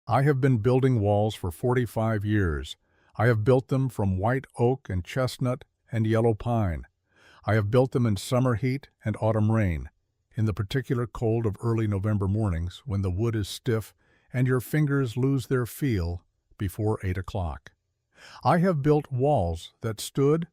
I have been building walls for 45 years. I have built them from white oak and chestnut and yellow pine. I have built them in summer heat and autumn rain, in the particular cold of early November mornings when the wood is stiff and your fingers lose their feel before 8 o'clock. I have built walls that stood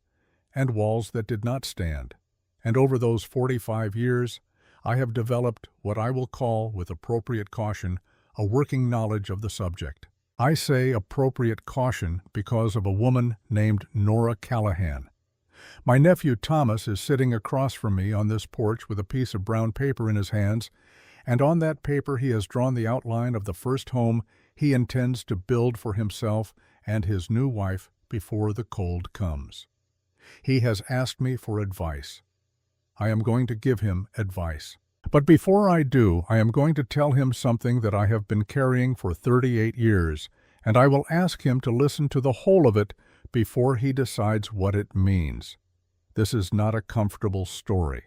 and walls that did not stand, and over those 45 years, I have developed what I will call, with appropriate caution, a working knowledge of the subject. I say appropriate caution because of a woman named Nora Callahan. My nephew Thomas is sitting across from me on this porch with a piece of brown paper in his hands, and on that paper he has drawn the outline of the first home he intends to build for himself and his new wife before the cold comes. He has asked me for advice. I am going to give him advice. But before I do, I am going to tell him something that I have been carrying for 38 years, and I will ask him to listen to the whole of it before he decides what it means. This is not a comfortable story.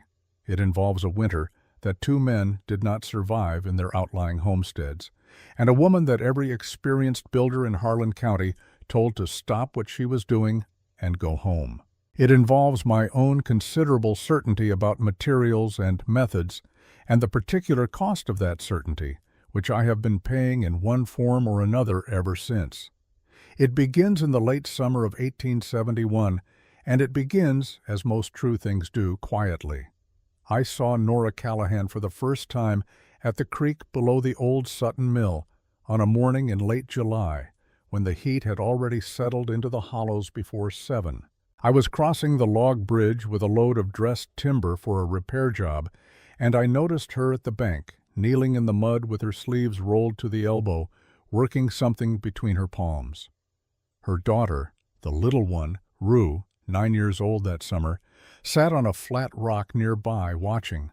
It involves a winter that two men did not survive in their outlying homesteads, and a woman that every experienced builder in Harlan County told to stop what she was doing and go home. It involves my own considerable certainty about materials and methods, and the particular cost of that certainty, which I have been paying in one form or another ever since. It begins in the late summer of 1871, and it begins, as most true things do, quietly. I saw Nora Callahan for the first time at the creek below the old Sutton Mill on a morning in late July, when the heat had already settled into the hollows before 7. I was crossing the log bridge with a load of dressed timber for a repair job, and I noticed her at the bank, kneeling in the mud with her sleeves rolled to the elbow, working something between her palms. Her daughter, the little one, Rue, 9 years old that summer, sat on a flat rock nearby watching.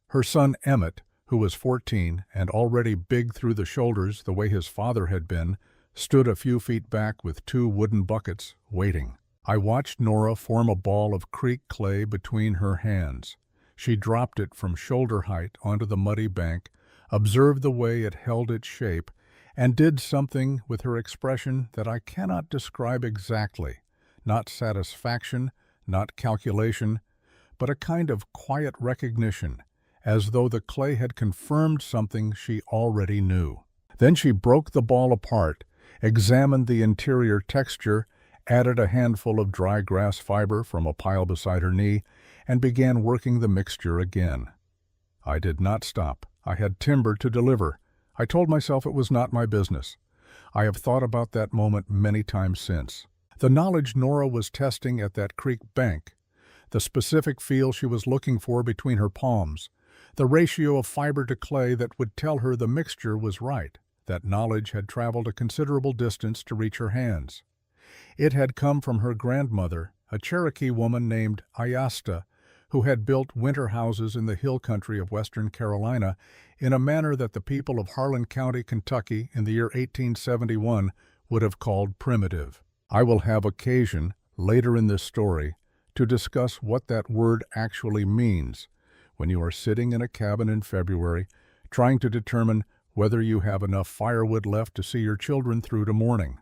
Her son Emmett, who was 14 and already big through the shoulders the way his father had been, stood a few feet back with 2 wooden buckets, waiting. I watched Nora form a ball of creek clay between her hands. She dropped it from shoulder height onto the muddy bank, observed the way it held its shape, and did something with her expression that I cannot describe exactly. Not satisfaction, not calculation, but a kind of quiet recognition, as though the clay had confirmed something she already knew. Then she broke the ball apart, examined the interior texture, added a handful of dry grass fiber from a pile beside her knee, and began working the mixture again. I did not stop. I had timber to deliver. I told myself it was not my business. I have thought about that moment many times since. The knowledge Nora was testing at that creek bank, the specific feel she was looking for between her palms, the ratio of fiber to clay that would tell her the mixture was right, that knowledge had traveled a considerable distance to reach her hands. It had come from her grandmother, a Cherokee woman named Ayasta, who had built winter houses in the hill country of western Carolina in a manner that the people of Harlan County, Kentucky, in the year 1871 would have called primitive. I will have occasion, later in this story, to discuss what that word actually means when you are sitting in a cabin in February trying to determine whether you have enough firewood left to see your children through to morning.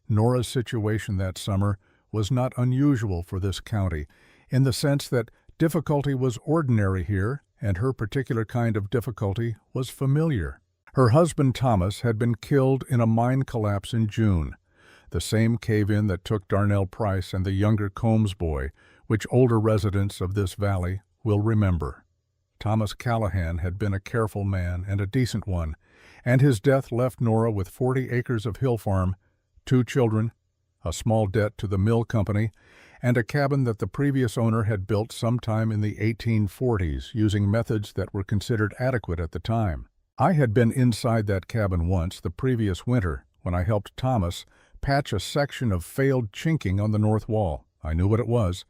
Nora's situation that summer was not unusual for this county, in the sense that difficulty was ordinary here, and her particular kind of difficulty was familiar. Her husband Thomas had been killed in a mine collapse in June, the same cave-in that took Darnell Price and the younger Combs boy, which older residents of this valley will remember. Thomas Callahan had been a careful man and a decent one, and his death left Nora with 40 acres of hill farm, 2 children, a small debt to the mill company, and a cabin that the previous owner had built sometime in the 1840s using methods that were considered adequate at the time. I had been inside that cabin once the previous winter when I helped Thomas patch a section of failed chinking on the north wall. I knew what it was,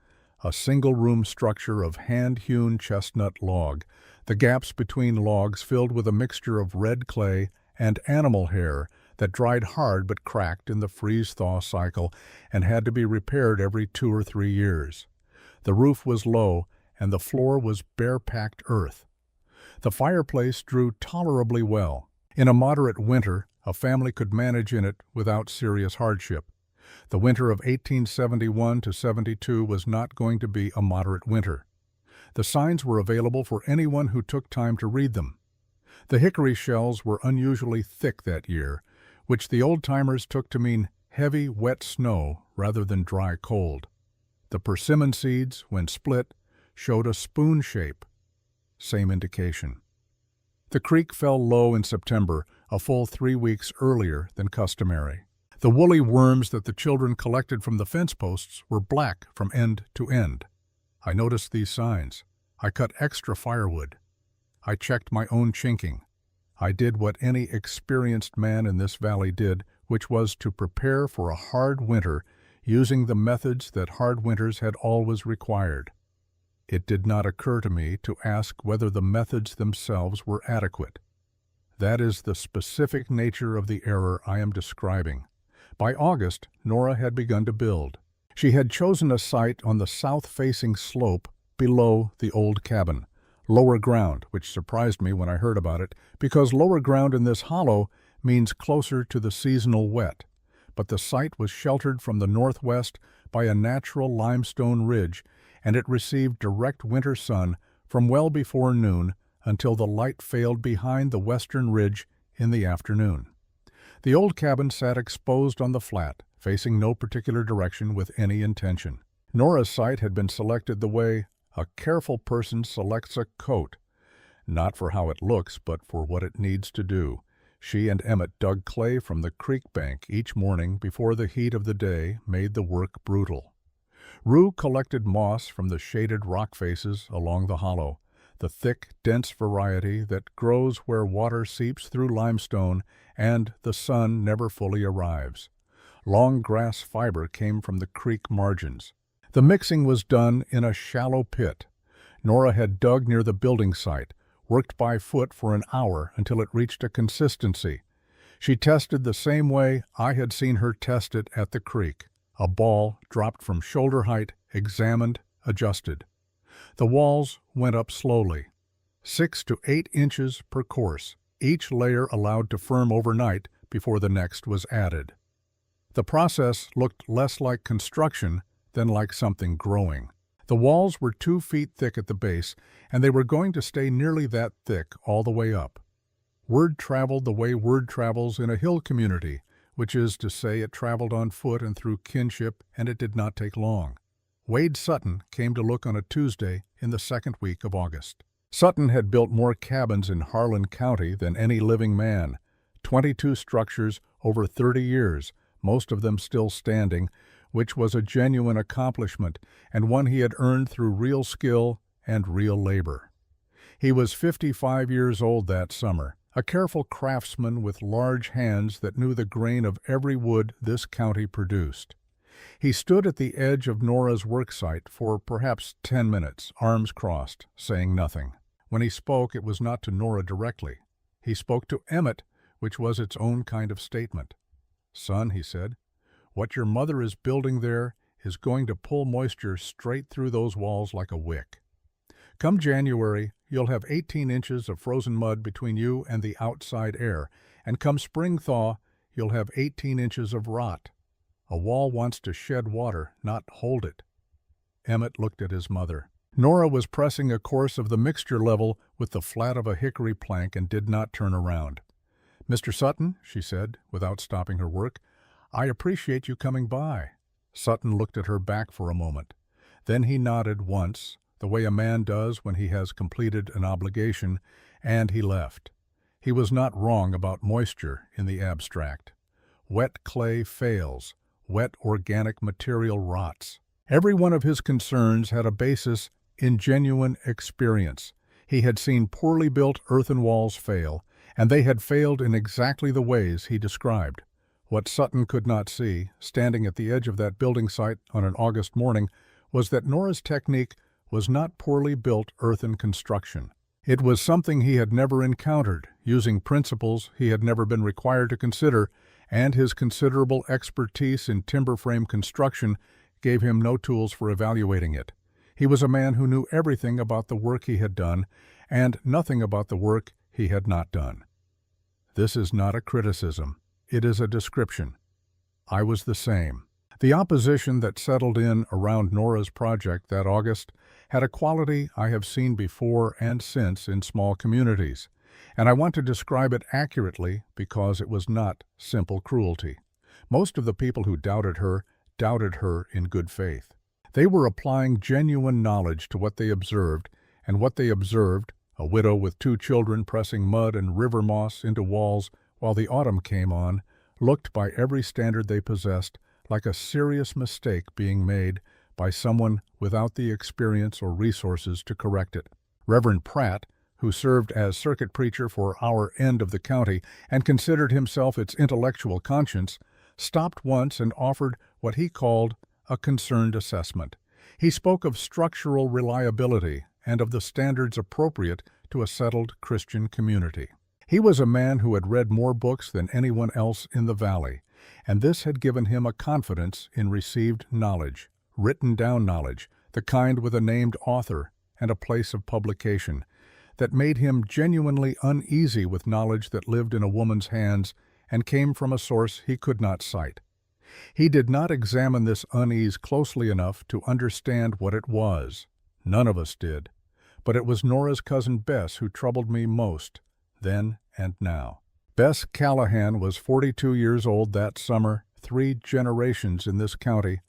a single-room structure of hand-hewn chestnut log, the gaps between logs filled with a mixture of red clay and animal hair that dried hard but cracked in the freeze-thaw cycle and had to be repaired every 2 or 3 years. The roof was low, and the floor was bare-packed earth. The fireplace drew tolerably well. In a moderate winter, A family could manage in it without serious hardship. The winter of 1871 to 72 was not going to be a moderate winter. The signs were available for anyone who took time to read them. The hickory shells were unusually thick that year, which the old-timers took to mean heavy, wet snow rather than dry cold. The persimmon seeds, when split, showed a spoon shape. Same indication. The creek fell low in September, a full 3 weeks earlier than customary. The woolly worms that the children collected from the fence posts were black from end to end. I noticed these signs. I cut extra firewood. I checked my own chinking. I did what any experienced man in this valley did, which was to prepare for a hard winter using the methods that hard winters had always required. It did not occur to me to ask whether the methods themselves were adequate. That is the specific nature of the error I am describing. By August, Nora had begun to build. She had chosen a site on the south-facing slope below the old cabin, lower ground, which surprised me when I heard about it, because lower ground in this hollow means closer to the seasonal wet. But the site was sheltered from the northwest by a natural limestone ridge, and it received direct winter sun from well before noon until the light failed behind the western ridge in the afternoon. The old cabin sat exposed on the flat, facing no particular direction with any intention. Nora's site had been selected the way a careful person selects a coat, not for how it looks, but for what it needs to do. She and Emmett dug clay from the creek bank each morning before the heat of the day made the work brutal. Rue collected moss from the shaded rock faces along the hollow, the thick, dense variety that grows where water seeps through limestone and the sun never fully arrives. Long grass fiber came from the creek margins. The mixing was done in a shallow pit. Nora had dug near the building site, worked by foot for an hour until it reached a consistency. She tested the same way I had seen her test it at the creek. A ball dropped from shoulder height, examined, adjusted. The walls went up slowly, 6 to 8 inches per course, each layer allowed to firm overnight before the next was added. The process looked less like construction than like something growing. The walls were 2 feet thick at the base, and they were going to stay nearly that thick all the way up. Word traveled the way word travels in a hill community, which is to say it traveled on foot and through kinship, and it did not take long. Wade Sutton came to look on a Tuesday in the second week of August. Sutton had built more cabins in Harlan County than any living man, 22 structures over 30 years, most of them still standing, which was a genuine accomplishment and one he had earned through real skill and real labor. He was 55 years old that summer, a careful craftsman with large hands that knew the grain of every wood this county produced. He stood at the edge of Nora's worksite for perhaps 10 minutes, arms crossed, saying nothing. When he spoke, it was not to Nora directly. He spoke to Emmett, which was its own kind of statement. "Son," he said, "what your mother is building there is going to pull moisture straight through those walls like a wick. Come January, you'll have 18 inches of frozen mud between you and the outside air, and come spring thaw, you'll have 18 inches of rot. A wall wants to shed water, not hold it." Emmett looked at his mother. Nora was pressing a course of the mixture level with the flat of a hickory plank and did not turn around. "Mr. Sutton," she said, without stopping her work, "I appreciate you coming by." Sutton looked at her back for a moment. Then he nodded once, the way a man does when he has completed an obligation, and he left. He was not wrong about moisture in the abstract. Wet clay fails. Wet organic material rots. Every one of his concerns had a basis in genuine experience. He had seen poorly built earthen walls fail, and they had failed in exactly the ways he described. What Sutton could not see, standing at the edge of that building site on an August morning, was that Nora's technique was not poorly built earthen construction. It was something he had never encountered, using principles he had never been required to consider, and his considerable expertise in timber frame construction gave him no tools for evaluating it. He was a man who knew everything about the work he had done, and nothing about the work he had not done. This is not a criticism. It is a description. I was the same. The opposition that settled in around Nora's project that August had a quality I have seen before and since in small communities, and I want to describe it accurately because it was not simple cruelty. Most of the people who doubted her in good faith. They were applying genuine knowledge to what they observed, and what they observed, a widow with 2 children pressing mud and river moss into walls while the autumn came on, looked by every standard they possessed like a serious mistake being made by someone without the experience or resources to correct it. Reverend Pratt, who served as circuit preacher for our end of the county and considered himself its intellectual conscience, stopped once and offered what he called a concerned assessment. He spoke of structural reliability and of the standards appropriate to a settled Christian community. He was a man who had read more books than anyone else in the valley, and this had given him a confidence in received knowledge, written down knowledge, the kind with a named author and a place of publication, that made him genuinely uneasy with knowledge that lived in a woman's hands and came from a source he could not cite. He did not examine this unease closely enough to understand what it was. None of us did. But it was Nora's cousin Bess who troubled me most, then and now. Bess Callahan was 42 years old that summer, 3 generations in this county,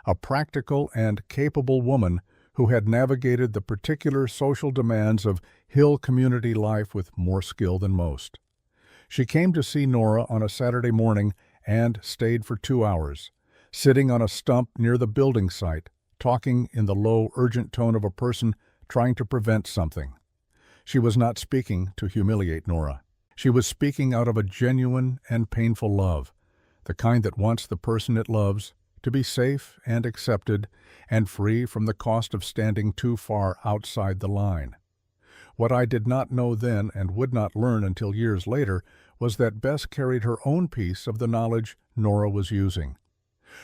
a practical and capable woman who had navigated the particular social demands of hill community life with more skill than most. She came to see Nora on a Saturday morning and stayed for 2 hours, sitting on a stump near the building site, talking in the low, urgent tone of a person trying to prevent something. She was not speaking to humiliate Nora. She was speaking out of a genuine and painful love, the kind that wants the person it loves to be safe and accepted and free from the cost of standing too far outside the line. What I did not know then and would not learn until years later was that Bess carried her own piece of the knowledge Nora was using.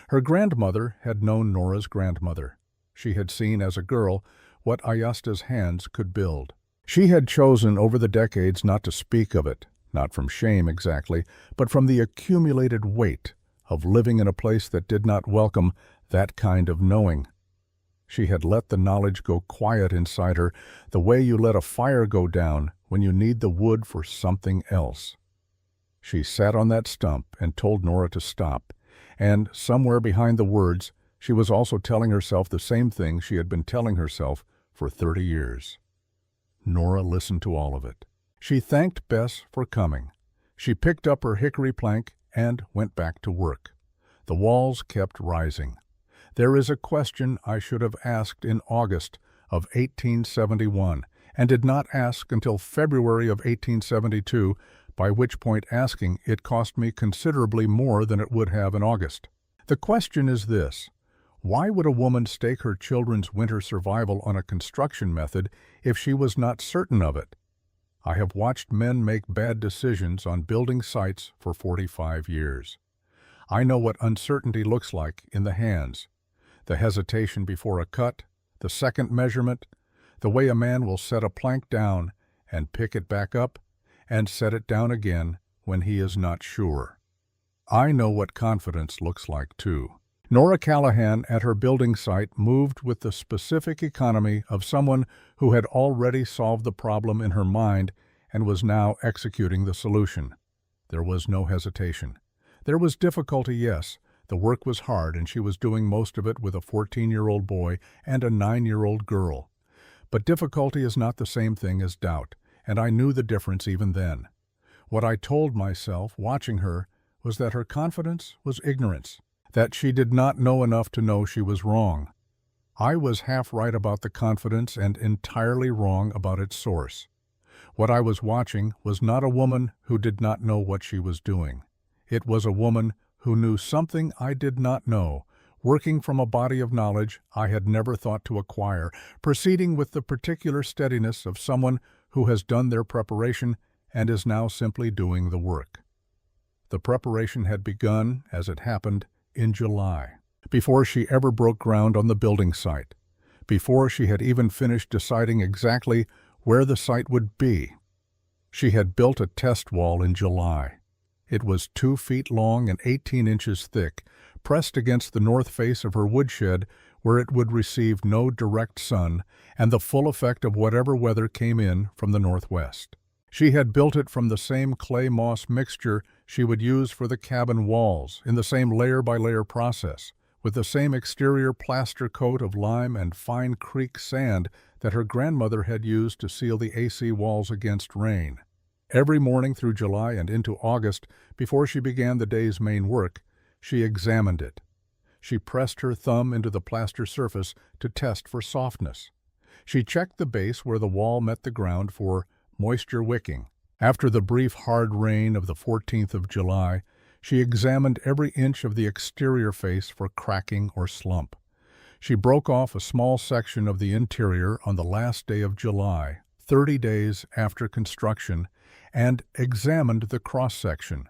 Her grandmother had known Nora's grandmother. She had seen as a girl what Ayasta's hands could build. She had chosen over the decades not to speak of it, not from shame exactly, but from the accumulated weight of living in a place that did not welcome that kind of knowing. She had let the knowledge go quiet inside her, the way you let a fire go down when you need the wood for something else. She sat on that stump and told Nora to stop, and somewhere behind the words, she was also telling herself the same thing she had been telling herself for 30 years. Nora listened to all of it. She thanked Bess for coming. She picked up her hickory plank and went back to work. The walls kept rising. There is a question I should have asked in August of 1871, and did not ask until February of 1872, by which point asking it cost me considerably more than it would have in August. The question is this: why would a woman stake her children's winter survival on a construction method if she was not certain of it? I have watched men make bad decisions on building sites for 45 years. I know what uncertainty looks like in the hands. The hesitation before a cut, the second measurement, the way a man will set a plank down and pick it back up and set it down again when he is not sure. I know what confidence looks like too. Nora Callahan at her building site moved with the specific economy of someone who had already solved the problem in her mind and was now executing the solution. There was no hesitation. There was difficulty, yes. The work was hard, and she was doing most of it with a 14-year-old boy and a 9-year-old girl. But difficulty is not the same thing as doubt, and I knew the difference even then. What I told myself, watching her, was that her confidence was ignorance, that she did not know enough to know she was wrong. I was half right about the confidence and entirely wrong about its source. What I was watching was not a woman who did not know what she was doing. It was a woman who knew something I did not know, working from a body of knowledge I had never thought to acquire, proceeding with the particular steadiness of someone who has done their preparation and is now simply doing the work. The preparation had begun, as it happened, in July, before she ever broke ground on the building site, before she had even finished deciding exactly where the site would be. She had built a test wall in July. It was 2 feet long and 18 inches thick, pressed against the north face of her woodshed where it would receive no direct sun and the full effect of whatever weather came in from the northwest. She had built it from the same clay-moss mixture she would use for the cabin walls, in the same layer-by-layer process, with the same exterior plaster coat of lime and fine creek sand that her grandmother had used to seal the AC walls against rain. Every morning through July and into August, before she began the day's main work, she examined it. She pressed her thumb into the plaster surface to test for softness. She checked the base where the wall met the ground for moisture wicking. After the brief hard rain of the 14th of July, she examined every inch of the exterior face for cracking or slump. She broke off a small section of the interior on the last day of July, 30 days after construction, and examined the cross-section.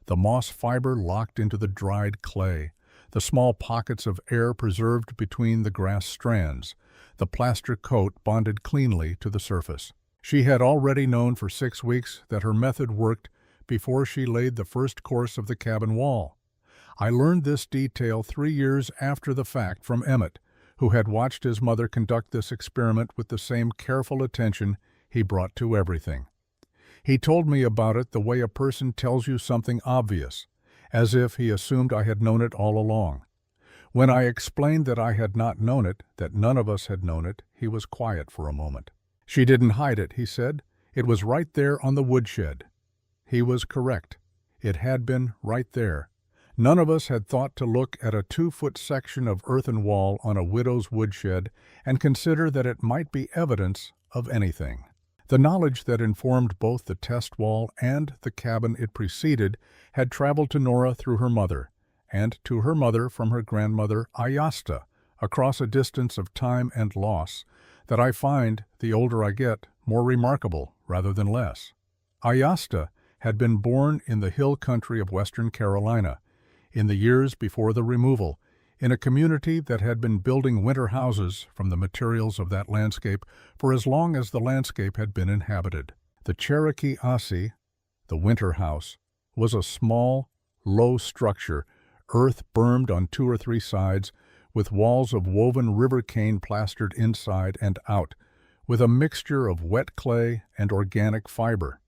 The moss fiber locked into the dried clay, the small pockets of air preserved between the grass strands, the plaster coat bonded cleanly to the surface. She had already known for 6 weeks that her method worked before she laid the first course of the cabin wall. I learned this detail 3 years after the fact from Emmett, who had watched his mother conduct this experiment with the same careful attention he brought to everything. He told me about it the way a person tells you something obvious, as if he assumed I had known it all along. When I explained that I had not known it, that none of us had known it, he was quiet for a moment. "She didn't hide it," he said. "It was right there on the woodshed." He was correct. It had been right there. None of us had thought to look at a 2-foot section of earthen wall on a widow's woodshed and consider that it might be evidence of anything. The knowledge that informed both the test wall and the cabin it preceded had traveled to Nora through her mother, and to her mother from her grandmother Ayasta, across a distance of time and loss that I find, the older I get, more remarkable rather than less. Ayasta had been born in the hill country of western Carolina, in the years before the removal, in a community that had been building winter houses from the materials of that landscape for as long as the landscape had been inhabited. The Cherokee Asi, the winter house, was a small, low structure, earth bermed on 2 or 3 sides, with walls of woven river cane plastered inside and out, with a mixture of wet clay and organic fiber.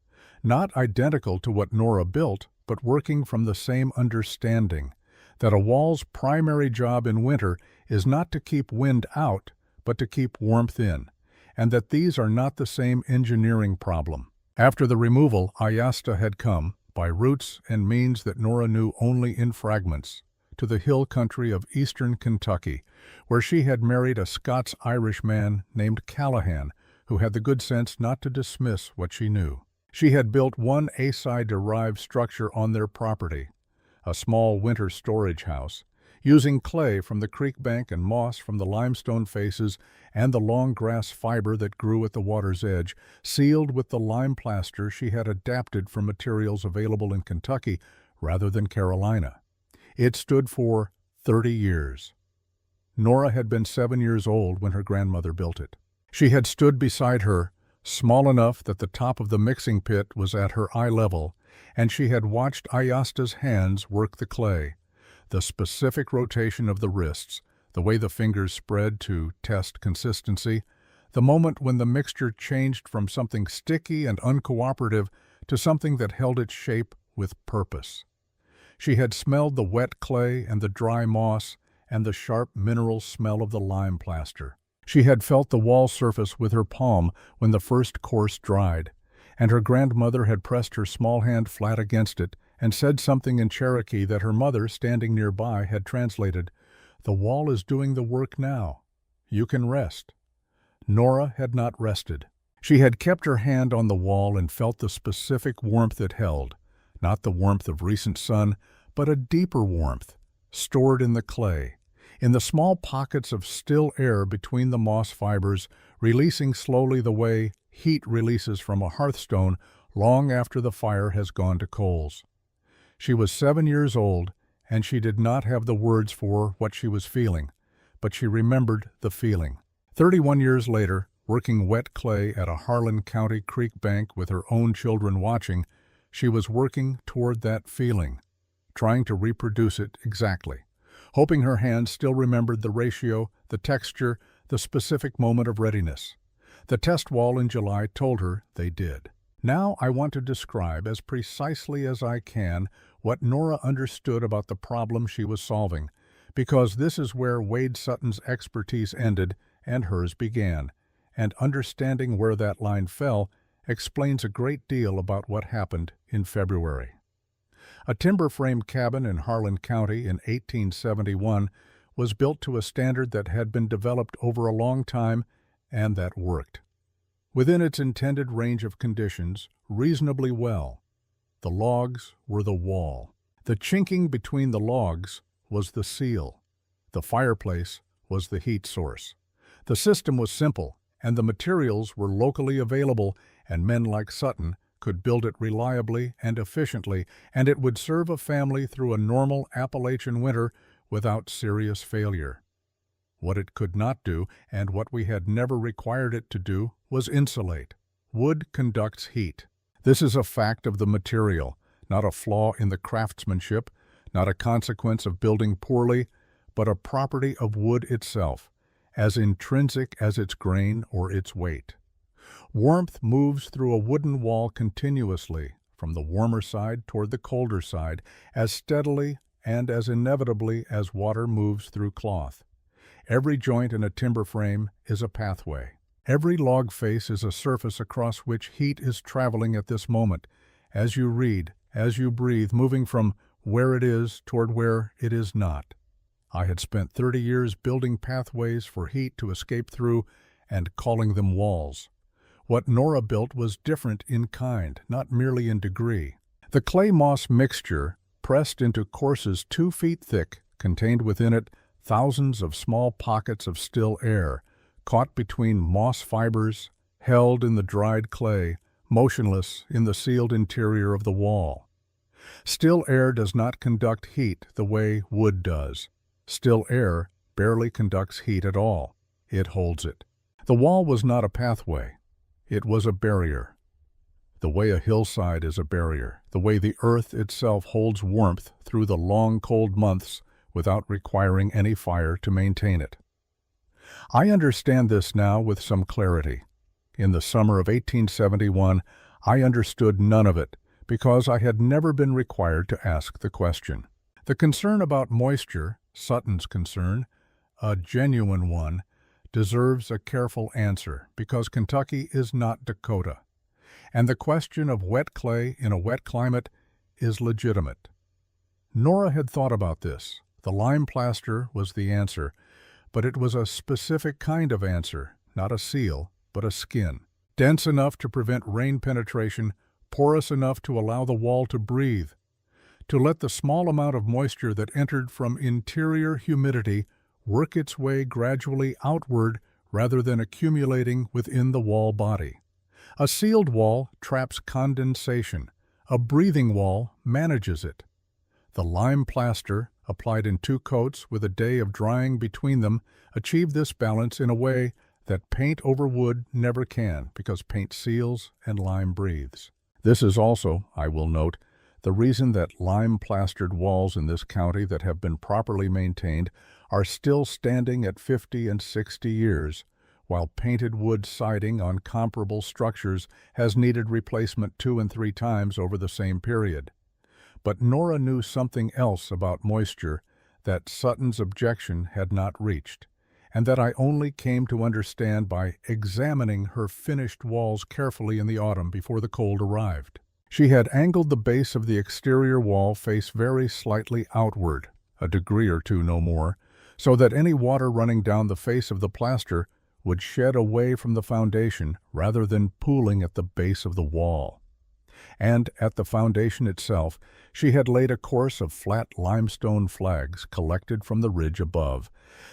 Not identical to what Nora built, but working from the same understanding that a wall's primary job in winter is not to keep wind out, but to keep warmth in, and that these are not the same engineering problem. After the removal, Ayasta had come, by routes and means that Nora knew only in fragments, to the hill country of eastern Kentucky, where she had married a Scots-Irish man named Callahan, who had the good sense not to dismiss what she knew. She had built one Asi-derived structure on their property, a small winter storage house, using clay from the creek bank and moss from the limestone faces and the long grass fiber that grew at the water's edge, sealed with the lime plaster she had adapted from materials available in Kentucky rather than Carolina. It stood for 30 years. Nora had been 7 years old when her grandmother built it. She had stood beside her, small enough that the top of the mixing pit was at her eye level, and she had watched Ayasta's hands work the clay, the specific rotation of the wrists, the way the fingers spread to test consistency, the moment when the mixture changed from something sticky and uncooperative to something that held its shape with purpose. She had smelled the wet clay and the dry moss and the sharp mineral smell of the lime plaster. She had felt the wall surface with her palm when the first course dried, and her grandmother had pressed her small hand flat against it and said something in Cherokee that her mother, standing nearby, had translated, "The wall is doing the work now. You can rest." Nora had not rested. She had kept her hand on the wall and felt the specific warmth it held, not the warmth of recent sun, but a deeper warmth, stored in the clay, in the small pockets of still air between the moss fibers, releasing slowly the way heat releases from a hearthstone long after the fire has gone to coals. She was 7 years old, and she did not have the words for what she was feeling, but she remembered the feeling. 31 years later, Working wet clay at a Harlan County creek bank with her own children watching, she was working toward that feeling, trying to reproduce it exactly, hoping her hands still remembered the ratio, the texture, the specific moment of readiness. The test wall in July told her they did. Now I want to describe as precisely as I can what Nora understood about the problem she was solving, because this is where Wade Sutton's expertise ended and hers began, and understanding where that line fell explains a great deal about what happened in February. A timber frame cabin in Harlan County in 1871 was built to a standard that had been developed over a long time and that worked. Within its intended range of conditions, reasonably well. The logs were the wall. The chinking between the logs was the seal. The fireplace was the heat source. The system was simple, and the materials were locally available, and men like Sutton could build it reliably and efficiently, and it would serve a family through a normal Appalachian winter without serious failure. What it could not do, and what we had never required it to do, was insulate. Wood conducts heat. This is a fact of the material, not a flaw in the craftsmanship, not a consequence of building poorly, but a property of wood itself, as intrinsic as its grain or its weight. Warmth moves through a wooden wall continuously, from the warmer side toward the colder side, as steadily and as inevitably as water moves through cloth. Every joint in a timber frame is a pathway. Every log face is a surface across which heat is traveling at this moment, as you read, as you breathe, moving from where it is toward where it is not. I had spent 30 years building pathways for heat to escape through and calling them walls. What Nora built was different in kind, not merely in degree. The clay moss mixture, pressed into courses 2 feet thick, contained within it thousands of small pockets of still air, caught between moss fibers, held in the dried clay, motionless in the sealed interior of the wall. Still air does not conduct heat the way wood does. Still air barely conducts heat at all. It holds it. The wall was not a pathway. It was a barrier. The way a hillside is a barrier, the way the earth itself holds warmth through the long cold months without requiring any fire to maintain it. I understand this now with some clarity. In the summer of 1871, I understood none of it because I had never been required to ask the question. The concern about moisture, Sutton's concern, a genuine one, deserves a careful answer because Kentucky is not Dakota. And the question of wet clay in a wet climate is legitimate. Nora had thought about this. The lime plaster was the answer, but it was a specific kind of answer, not a seal, but a skin. Dense enough to prevent rain penetration, porous enough to allow the wall to breathe, to let the small amount of moisture that entered from interior humidity work its way gradually outward rather than accumulating within the wall body. A sealed wall traps condensation. A breathing wall manages it. The lime plaster, applied in 2 coats with a day of drying between them, achieved this balance in a way that paint over wood never can, because paint seals and lime breathes. This is also, I will note, the reason that lime-plastered walls in this county that have been properly maintained are still standing at 50 and 60 years, while painted wood siding on comparable structures has needed replacement 2 and 3 times over the same period. But Nora knew something else about moisture that Sutton's objection had not reached, and that I only came to understand by examining her finished walls carefully in the autumn before the cold arrived. She had angled the base of the exterior wall face very slightly outward, a degree or 2 no more, so that any water running down the face of the plaster would shed away from the foundation rather than pooling at the base of the wall. And at the foundation itself, she had laid a course of flat limestone flags collected from the ridge above,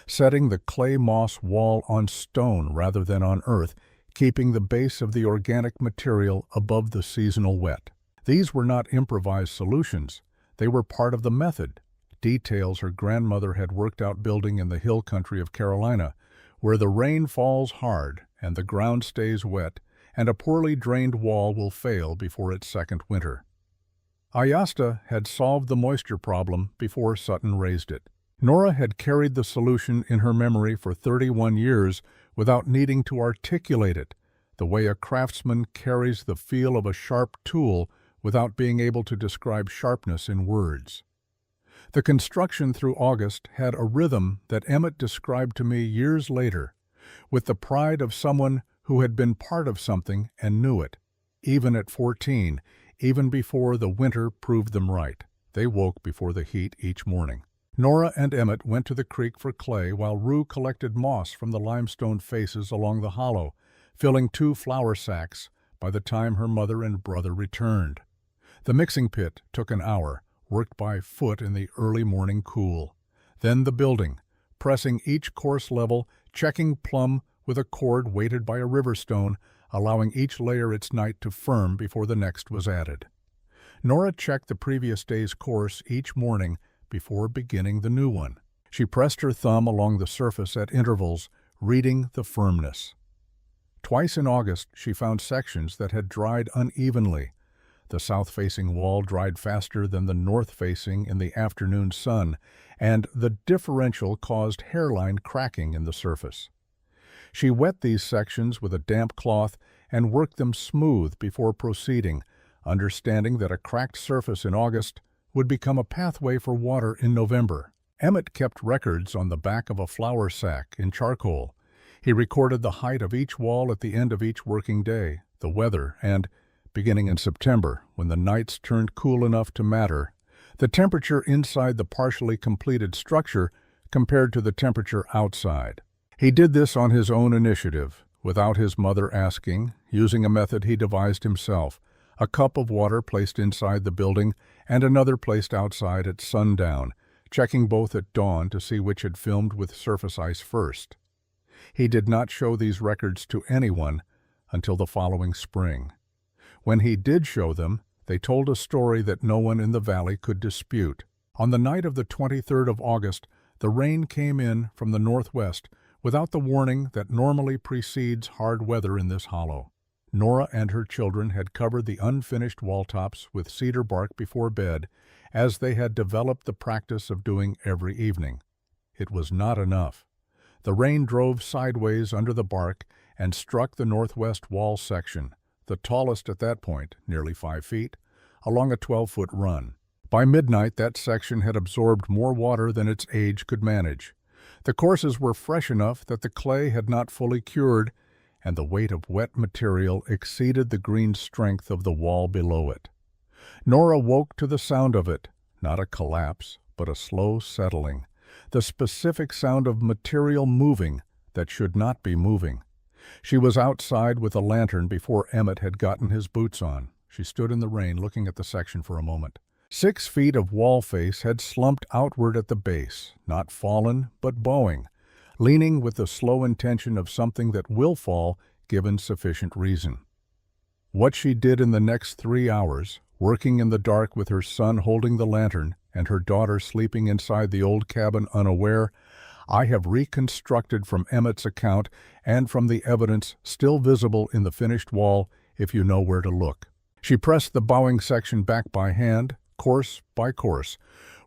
setting the clay moss wall on stone rather than on earth, keeping the base of the organic material above the seasonal wet. These were not improvised solutions. They were part of the method, details her grandmother had worked out building in the hill country of Carolina, where the rain falls hard and the ground stays wet, and a poorly drained wall will fail before its second winter. Ayasta had solved the moisture problem before Sutton raised it. Nora had carried the solution in her memory for 31 years without needing to articulate it, the way a craftsman carries the feel of a sharp tool without being able to describe sharpness in words. The construction through August had a rhythm that Emmett described to me years later, with the pride of someone who had been part of something and knew it. Even at 14, even before the winter proved them right, they woke before the heat each morning. Nora and Emmett went to the creek for clay while Rue collected moss from the limestone faces along the hollow, filling 2 flour sacks by the time her mother and brother returned. The mixing pit took an hour, worked by foot in the early morning cool. Then the building, pressing each course level, checking plumb with a cord weighted by a river stone, allowing each layer its night to firm before the next was added. Nora checked the previous day's course each morning before beginning the new one. She pressed her thumb along the surface at intervals, reading the firmness. Twice in August she found sections that had dried unevenly. The south-facing wall dried faster than the north-facing in the afternoon sun, and the differential caused hairline cracking in the surface. She wet these sections with a damp cloth and worked them smooth before proceeding, understanding that a cracked surface in August would become a pathway for water in November. Emmett kept records on the back of a flour sack in charcoal. He recorded the height of each wall at the end of each working day, the weather, and, beginning in September, when the nights turned cool enough to matter, the temperature inside the partially completed structure compared to the temperature outside. He did this on his own initiative, without his mother asking, using a method he devised himself, a cup of water placed inside the building and another placed outside at sundown, checking both at dawn to see which had filmed with surface ice first. He did not show these records to anyone until the following spring. When he did show them, they told a story that no one in the valley could dispute. On the night of the 23rd of August, the rain came in from the northwest without the warning that normally precedes hard weather in this hollow. Nora and her children had covered the unfinished wall tops with cedar bark before bed, as they had developed the practice of doing every evening. It was not enough. The rain drove sideways under the bark and struck the northwest wall section, the tallest at that point, nearly 5 feet, along a 12-foot run. By midnight, that section had absorbed more water than its age could manage. The courses were fresh enough that the clay had not fully cured, and the weight of wet material exceeded the green strength of the wall below it. Nora woke to the sound of it, not a collapse, but a slow settling, the specific sound of material moving that should not be moving. She was outside with a lantern before Emmett had gotten his boots on. She stood in the rain looking at the section for a moment. 6 feet of wall face had slumped outward at the base, not fallen, but bowing, leaning with the slow intention of something that will fall given sufficient reason. What she did in the next 3 hours, working in the dark with her son holding the lantern and her daughter sleeping inside the old cabin unaware, I have reconstructed from Emmett's account and from the evidence still visible in the finished wall if you know where to look. She pressed the bowing section back by hand, course by course,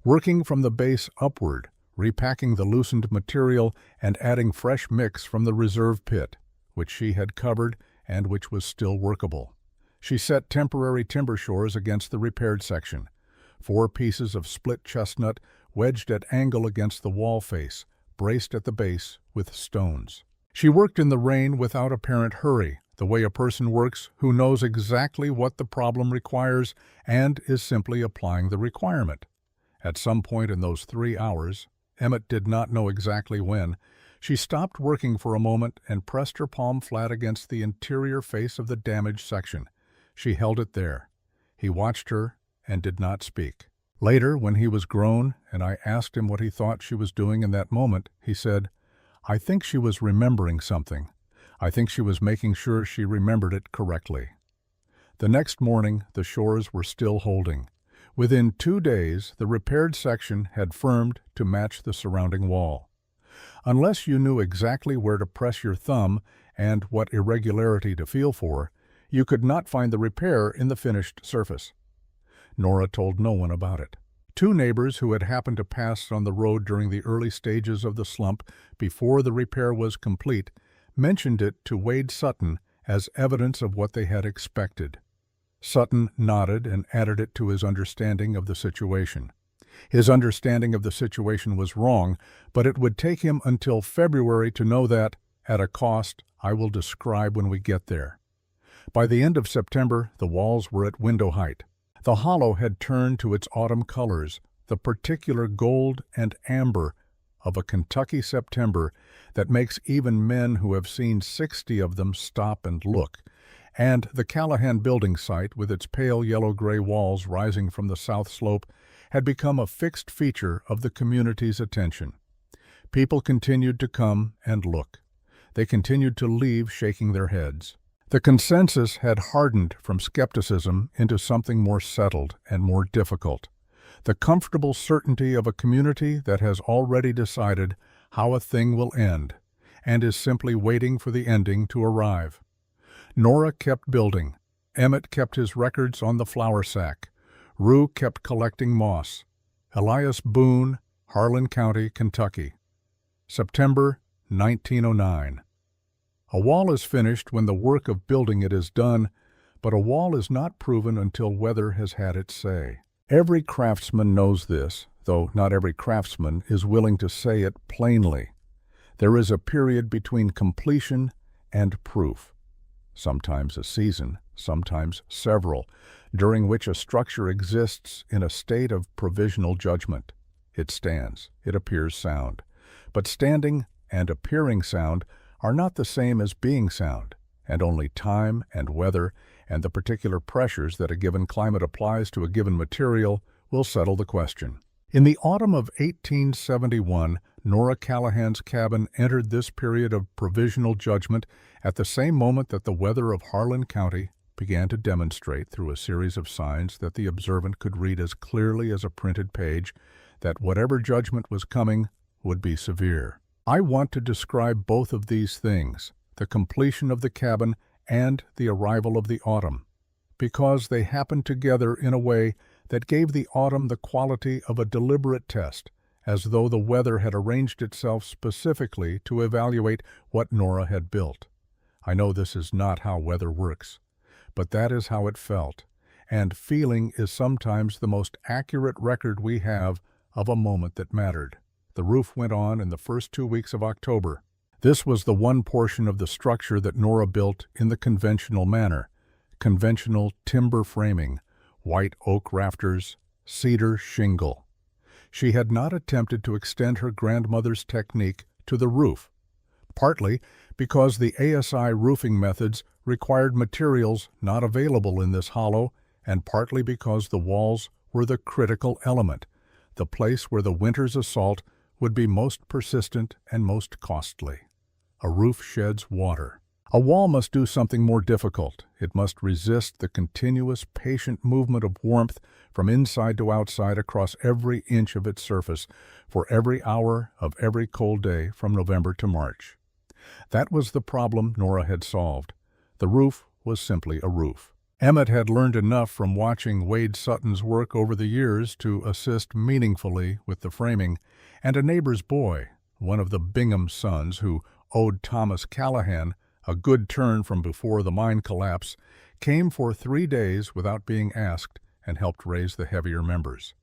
working from the base upward, repacking the loosened material and adding fresh mix from the reserve pit, which she had covered and which was still workable. She set temporary timber shores against the repaired section, 4 pieces of split chestnut wedged at angle against the wall face, braced at the base with stones. She worked in the rain without apparent hurry, the way a person works who knows exactly what the problem requires and is simply applying the requirement. At some point in those 3 hours, Emmett did not know exactly when, she stopped working for a moment and pressed her palm flat against the interior face of the damaged section. She held it there. He watched her and did not speak. Later, when he was grown and I asked him what he thought she was doing in that moment, he said, "I think she was remembering something. I think she was making sure she remembered it correctly." The next morning, the shores were still holding. Within 2 days, the repaired section had firmed to match the surrounding wall. Unless you knew exactly where to press your thumb and what irregularity to feel for, you could not find the repair in the finished surface. Nora told no one about it. Two neighbors who had happened to pass on the road during the early stages of the slump before the repair was complete mentioned it to Wade Sutton as evidence of what they had expected. Sutton nodded and added it to his understanding of the situation. His understanding of the situation was wrong, but it would take him until February to know that, at a cost I will describe when we get there. By the end of September, the walls were at window height. The hollow had turned to its autumn colors, the particular gold and amber of a Kentucky September that makes even men who have seen 60 of them stop and look, and the Callahan building site with its pale yellow-gray walls rising from the south slope had become a fixed feature of the community's attention. People continued to come and look. They continued to leave shaking their heads. The consensus had hardened from skepticism into something more settled and more difficult. The comfortable certainty of a community that has already decided how a thing will end and is simply waiting for the ending to arrive. Nora kept building. Emmett kept his records on the flour sack. Rue kept collecting moss. Elias Boone, Harlan County, Kentucky. September 1909. A wall is finished when the work of building it is done, but a wall is not proven until weather has had its say. Every craftsman knows this, though not every craftsman is willing to say it plainly. There is a period between completion and proof, sometimes a season, sometimes several, during which a structure exists in a state of provisional judgment. It stands, it appears sound. But standing and appearing sound are not the same as being sound, and only time and weather and the particular pressures that a given climate applies to a given material will settle the question. In the autumn of 1871, Nora Callahan's cabin entered this period of provisional judgment at the same moment that the weather of Harlan County began to demonstrate through a series of signs that the observant could read as clearly as a printed page that whatever judgment was coming would be severe. I want to describe both of these things, the completion of the cabin and the arrival of the autumn, because they happened together in a way that gave the autumn the quality of a deliberate test, as though the weather had arranged itself specifically to evaluate what Nora had built. I know this is not how weather works, but that is how it felt, and feeling is sometimes the most accurate record we have of a moment that mattered. The roof went on in the first 2 weeks of October. This was the one portion of the structure that Nora built in the conventional manner, conventional timber framing, white oak rafters, cedar shingle. She had not attempted to extend her grandmother's technique to the roof, partly because the ASI roofing methods required materials not available in this hollow, and partly because the walls were the critical element, the place where the winter's assault would be most persistent and most costly. A roof sheds water. A wall must do something more difficult. It must resist the continuous, patient movement of warmth from inside to outside across every inch of its surface for every hour of every cold day from November to March. That was the problem Nora had solved. The roof was simply a roof. Emmett had learned enough from watching Wade Sutton's work over the years to assist meaningfully with the framing, and a neighbor's boy, one of the Bingham sons who owed Thomas Callahan a good turn from before the mine collapse, came for 3 days without being asked and helped raise the heavier members.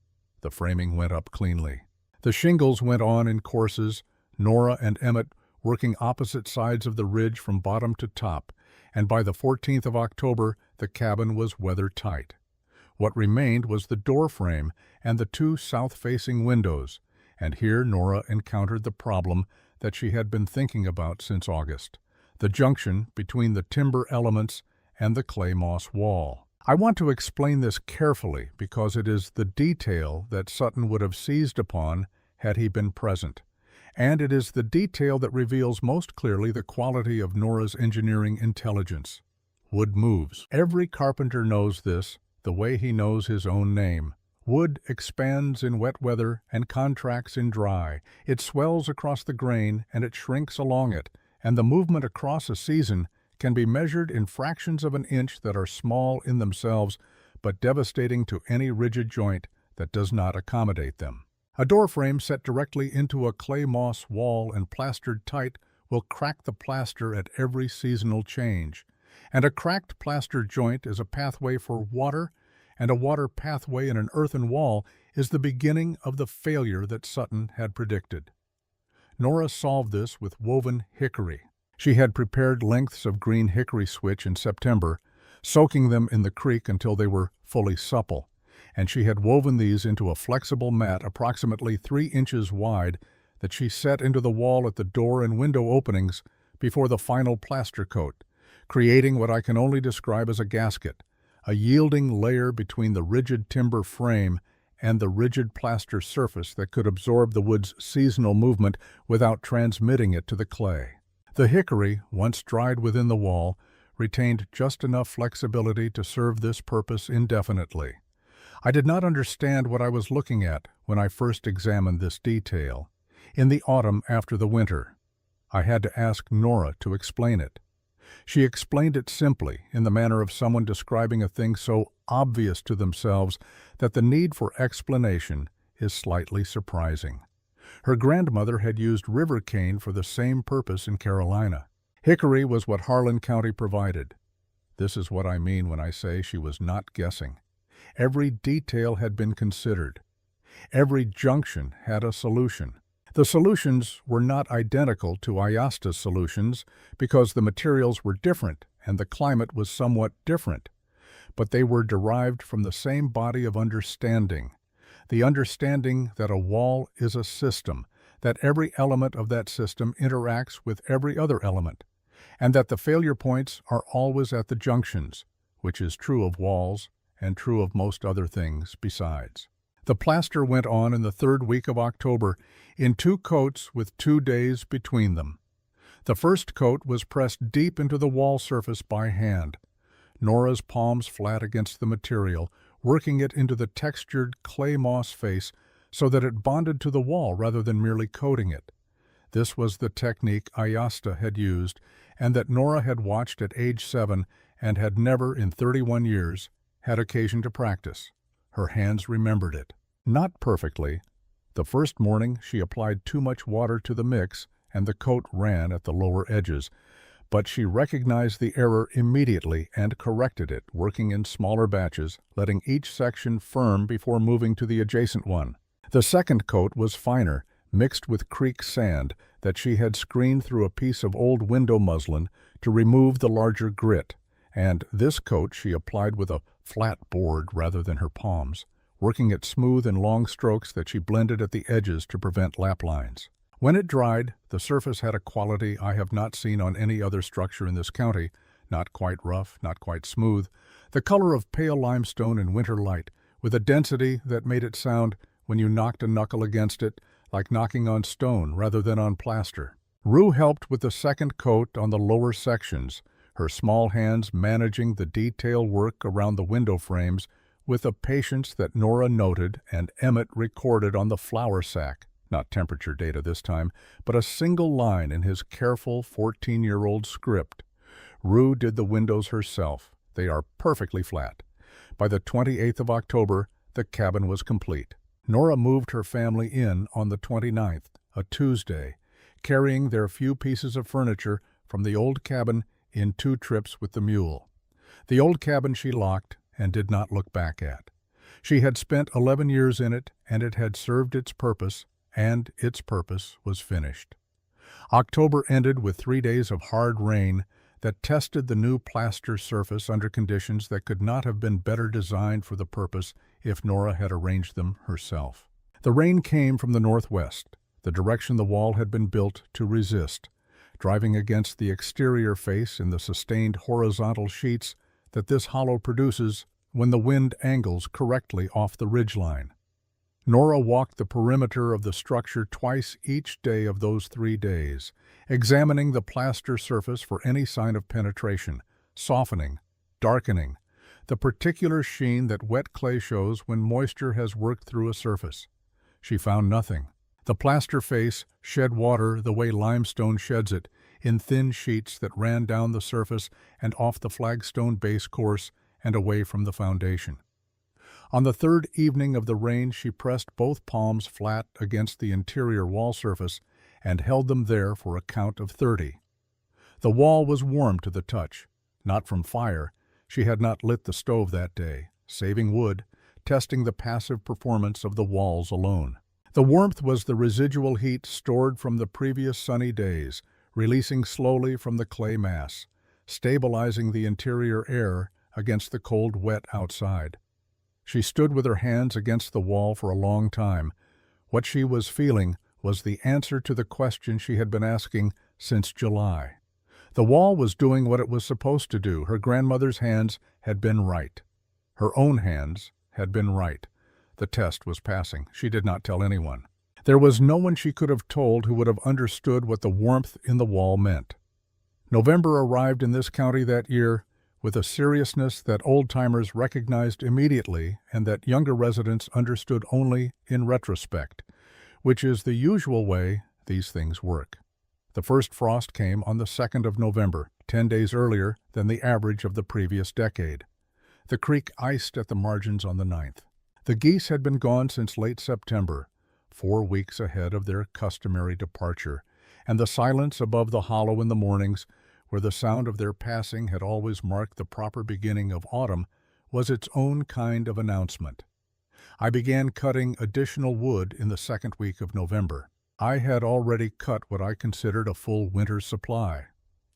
The framing went up cleanly. The shingles went on in courses, Nora and Emmett working opposite sides of the ridge from bottom to top, and by the 14th of October the cabin was weather-tight. What remained was the door frame and the 2 south-facing windows, and here Nora encountered the problem that she had been thinking about since August, the junction between the timber elements and the clay moss wall. I want to explain this carefully because it is the detail that Sutton would have seized upon had he been present, and it is the detail that reveals most clearly the quality of Nora's engineering intelligence. Wood moves. Every carpenter knows this, the way he knows his own name. Wood expands in wet weather and contracts in dry. It swells across the grain and it shrinks along it, and the movement across a season can be measured in fractions of an inch that are small in themselves but devastating to any rigid joint that does not accommodate them. A door frame set directly into a clay moss wall and plastered tight will crack the plaster at every seasonal change, and a cracked plaster joint is a pathway for water, and a water pathway in an earthen wall is the beginning of the failure that Sutton had predicted. Nora solved this with woven hickory. She had prepared lengths of green hickory switch in September, soaking them in the creek until they were fully supple, and she had woven these into a flexible mat approximately 3 inches wide that she set into the wall at the door and window openings before the final plaster coat, creating what I can only describe as a gasket, a yielding layer between the rigid timber frame and the rigid plaster surface that could absorb the wood's seasonal movement without transmitting it to the clay. The hickory, once dried within the wall, retained just enough flexibility to serve this purpose indefinitely. I did not understand what I was looking at when I first examined this detail. In the autumn after the winter, I had to ask Nora to explain it. She explained it simply, in the manner of someone describing a thing so obvious to themselves that the need for explanation is slightly surprising. Her grandmother had used river cane for the same purpose in Carolina. Hickory was what Harlan County provided. This is what I mean when I say she was not guessing. Every detail had been considered. Every junction had a solution. The solutions were not identical to Ayasta's solutions because the materials were different and the climate was somewhat different, but they were derived from the same body of understanding, the understanding that a wall is a system, that every element of that system interacts with every other element, and that the failure points are always at the junctions, which is true of walls and true of most other things besides. The plaster went on in the 3rd week of October in 2 coats with 2 days between them. The first coat was pressed deep into the wall surface by hand, Nora's palms flat against the material, working it into the textured clay moss face so that it bonded to the wall rather than merely coating it. This was the technique Ayasta had used and that Nora had watched at age 7 and had never in 31 years had occasion to practice. Her hands remembered it. Not perfectly. The first morning she applied too much water to the mix and the coat ran at the lower edges, but she recognized the error immediately and corrected it, working in smaller batches, letting each section firm before moving to the adjacent one. The second coat was finer, mixed with creek sand that she had screened through a piece of old window muslin to remove the larger grit, and this coat she applied with a flat board rather than her palms, working it smooth in long strokes that she blended at the edges to prevent lap lines. When it dried, the surface had a quality I have not seen on any other structure in this county, not quite rough, not quite smooth, the color of pale limestone in winter light, with a density that made it sound, when you knocked a knuckle against it, like knocking on stone rather than on plaster. Rue helped with the second coat on the lower sections, her small hands managing the detail work around the window frames with a patience that Nora noted and Emmett recorded on the flour sack, not temperature data this time, but a single line in his careful 14-year-old script. Rue did the windows herself. They are perfectly flat. By the 28th of October, the cabin was complete. Nora moved her family in on the 29th, a Tuesday, carrying their few pieces of furniture from the old cabin in 2 trips with the mule. The old cabin she locked and did not look back at. She had spent 11 years in it, and it had served its purpose, and its purpose was finished. October ended with 3 days of hard rain that tested the new plaster surface under conditions that could not have been better designed for the purpose if Nora had arranged them herself. The rain came from the northwest, the direction the wall had been built to resist, driving against the exterior face in the sustained horizontal sheets that this hollow produces when the wind angles correctly off the ridgeline. Nora walked the perimeter of the structure twice each day of those 3 days, examining the plaster surface for any sign of penetration, softening, darkening, the particular sheen that wet clay shows when moisture has worked through a surface. She found nothing. The plaster face shed water the way limestone sheds it, in thin sheets that ran down the surface and off the flagstone base course and away from the foundation. On the third evening of the rain, she pressed both palms flat against the interior wall surface and held them there for a count of 30. The wall was warm to the touch, not from fire. She had not lit the stove that day, saving wood, testing the passive performance of the walls alone. The warmth was the residual heat stored from the previous sunny days, releasing slowly from the clay mass, stabilizing the interior air against the cold, wet outside. She stood with her hands against the wall for a long time. What she was feeling was the answer to the question she had been asking since July. The wall was doing what it was supposed to do. Her grandmother's hands had been right. Her own hands had been right. The test was passing. She did not tell anyone. There was no one she could have told who would have understood what the warmth in the wall meant. November arrived in this county that year with a seriousness that old-timers recognized immediately and that younger residents understood only in retrospect, which is the usual way these things work. The first frost came on the 2nd of November, 10 days earlier than the average of the previous decade. The creek iced at the margins on the 9th. The geese had been gone since late September, 4 weeks ahead of their customary departure, and the silence above the hollow in the mornings, where the sound of their passing had always marked the proper beginning of autumn, was its own kind of announcement. I began cutting additional wood in the second week of November. I had already cut what I considered a full winter's supply,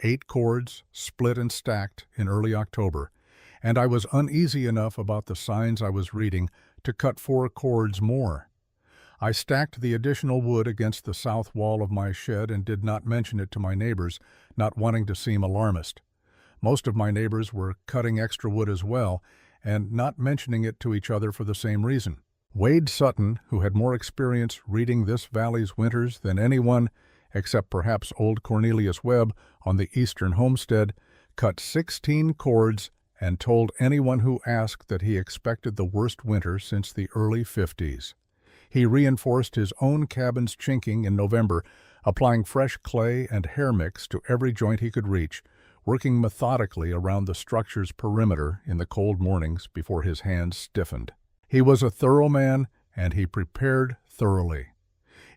8 cords, split and stacked in early October, and I was uneasy enough about the signs I was reading to cut 4 cords more. I stacked the additional wood against the south wall of my shed and did not mention it to my neighbors, not wanting to seem alarmist. Most of my neighbors were cutting extra wood as well, and not mentioning it to each other for the same reason. Wade Sutton, who had more experience reading this valley's winters than anyone, except perhaps old Cornelius Webb on the eastern homestead, cut 16 cords and told anyone who asked that he expected the worst winter since the early 50s. He reinforced his own cabin's chinking in November, applying fresh clay and hair mix to every joint he could reach, working methodically around the structure's perimeter in the cold mornings before his hands stiffened. He was a thorough man, and he prepared thoroughly.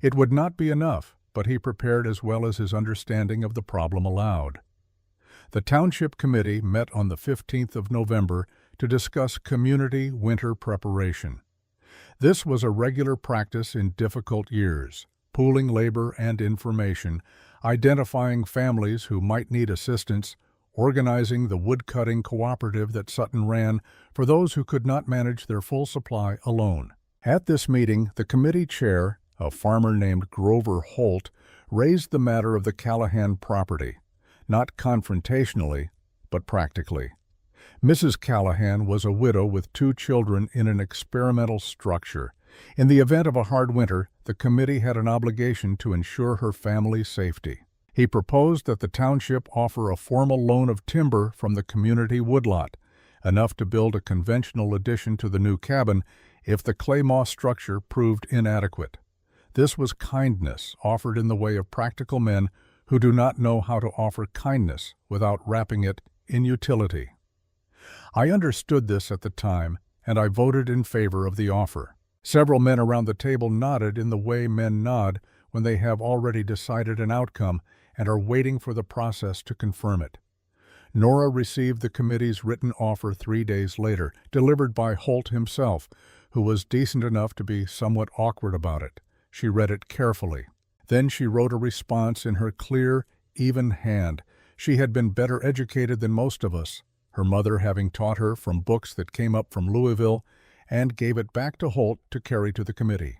It would not be enough, but he prepared as well as his understanding of the problem allowed. The Township Committee met on the 15th of November to discuss community winter preparation. This was a regular practice in difficult years, pooling labor and information, identifying families who might need assistance, organizing the woodcutting cooperative that Sutton ran for those who could not manage their full supply alone. At this meeting, the committee chair, a farmer named Grover Holt, raised the matter of the Callahan property, not confrontationally, but practically. Mrs. Callahan was a widow with 2 children in an experimental structure. In the event of a hard winter, the committee had an obligation to ensure her family's safety. He proposed that the township offer a formal loan of timber from the community woodlot, enough to build a conventional addition to the new cabin if the clay moss structure proved inadequate. This was kindness offered in the way of practical men who do not know how to offer kindness without wrapping it in utility. I understood this at the time, and I voted in favor of the offer. Several men around the table nodded in the way men nod when they have already decided an outcome and are waiting for the process to confirm it. Nora received the committee's written offer 3 days later, delivered by Holt himself, who was decent enough to be somewhat awkward about it. She read it carefully. Then she wrote a response in her clear, even hand. She had been better educated than most of us, her mother having taught her from books that came up from Louisville, and gave it back to Holt to carry to the committee.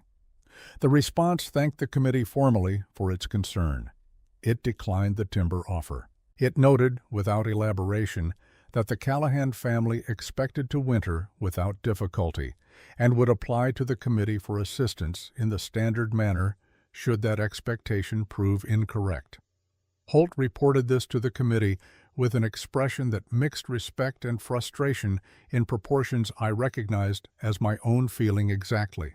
The response thanked the committee formally for its concern. It declined the timber offer. It noted, without elaboration, that the Callahan family expected to winter without difficulty and would apply to the committee for assistance in the standard manner should that expectation prove incorrect. Holt reported this to the committee with an expression that mixed respect and frustration in proportions I recognized as my own feeling exactly.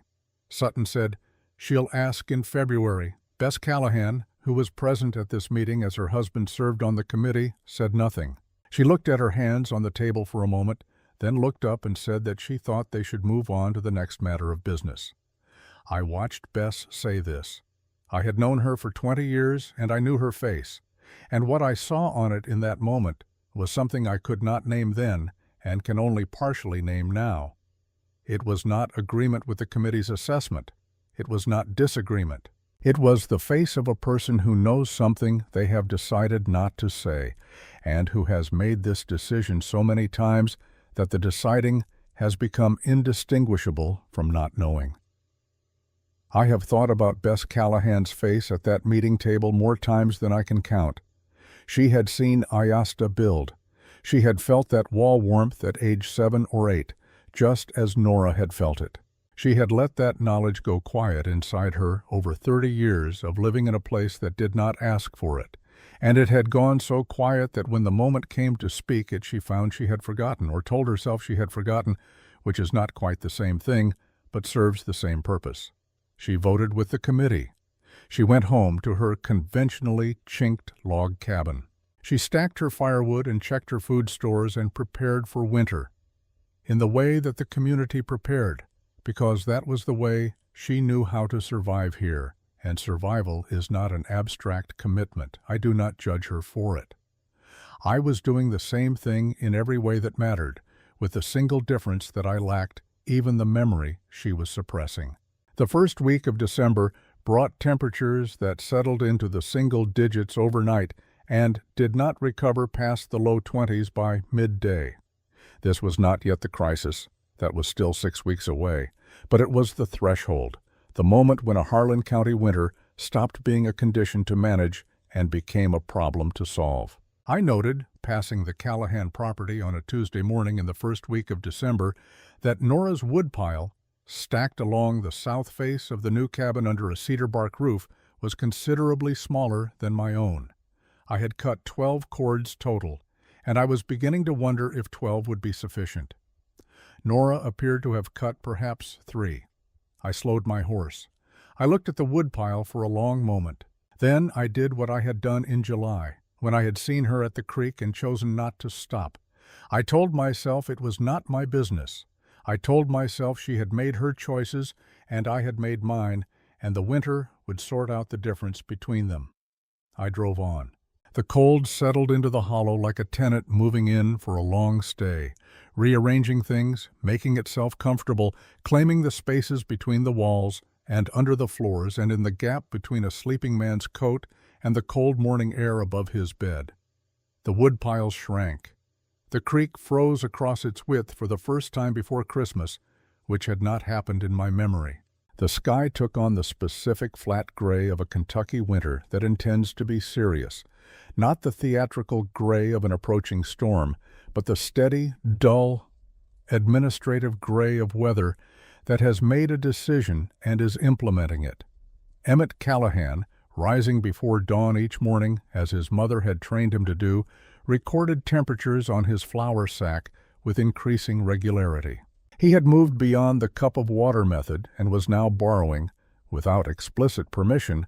Sutton said, "She'll ask in February. Bess Callahan, who was present at this meeting as her husband served on the committee, said nothing. She looked at her hands on the table for a moment, then looked up and said that she thought they should move on to the next matter of business. I watched Bess say this. I had known her for 20 years, and I knew her face, and what I saw on it in that moment was something I could not name then and can only partially name now. It was not agreement with the committee's assessment. It was not disagreement. It was the face of a person who knows something they have decided not to say, and who has made this decision so many times that the deciding has become indistinguishable from not knowing. I have thought about Bess Callahan's face at that meeting table more times than I can count. She had seen Ayasta build. She had felt that wall warmth at age 7 or 8, just as Nora had felt it. She had let that knowledge go quiet inside her over 30 years of living in a place that did not ask for it, and it had gone so quiet that when the moment came to speak it she found she had forgotten, or told herself she had forgotten, which is not quite the same thing, but serves the same purpose. She voted with the committee. She went home to her conventionally chinked log cabin. She stacked her firewood and checked her food stores and prepared for winter, in the way that the community prepared, because that was the way she knew how to survive here, and survival is not an abstract commitment. I do not judge her for it. I was doing the same thing in every way that mattered, with the single difference that I lacked even the memory she was suppressing. The first week of December brought temperatures that settled into the single digits overnight and did not recover past the low 20s by midday. This was not yet the crisis. That was still 6 weeks away. But it was the threshold, the moment when a Harlan County winter stopped being a condition to manage and became a problem to solve. I noted, passing the Callahan property on a Tuesday morning in the first week of December, that Nora's woodpile, stacked along the south face of the new cabin under a cedar bark roof, was considerably smaller than my own. I had cut 12 cords total, and I was beginning to wonder if 12 would be sufficient. Nora appeared to have cut perhaps 3. I slowed my horse. I looked at the woodpile for a long moment. Then I did what I had done in July, when I had seen her at the creek and chosen not to stop. I told myself it was not my business. I told myself she had made her choices and I had made mine, and the winter would sort out the difference between them. I drove on. The cold settled into the hollow like a tenant moving in for a long stay, rearranging things, making itself comfortable, claiming the spaces between the walls and under the floors and in the gap between a sleeping man's coat and the cold morning air above his bed. The woodpile shrank. The creek froze across its width for the first time before Christmas, which had not happened in my memory. The sky took on the specific flat gray of a Kentucky winter that intends to be serious, not the theatrical gray of an approaching storm, but the steady, dull, administrative gray of weather that has made a decision and is implementing it. Emmett Callahan, rising before dawn each morning, as his mother had trained him to do, recorded temperatures on his flour sack with increasing regularity. He had moved beyond the cup of water method and was now borrowing, without explicit permission,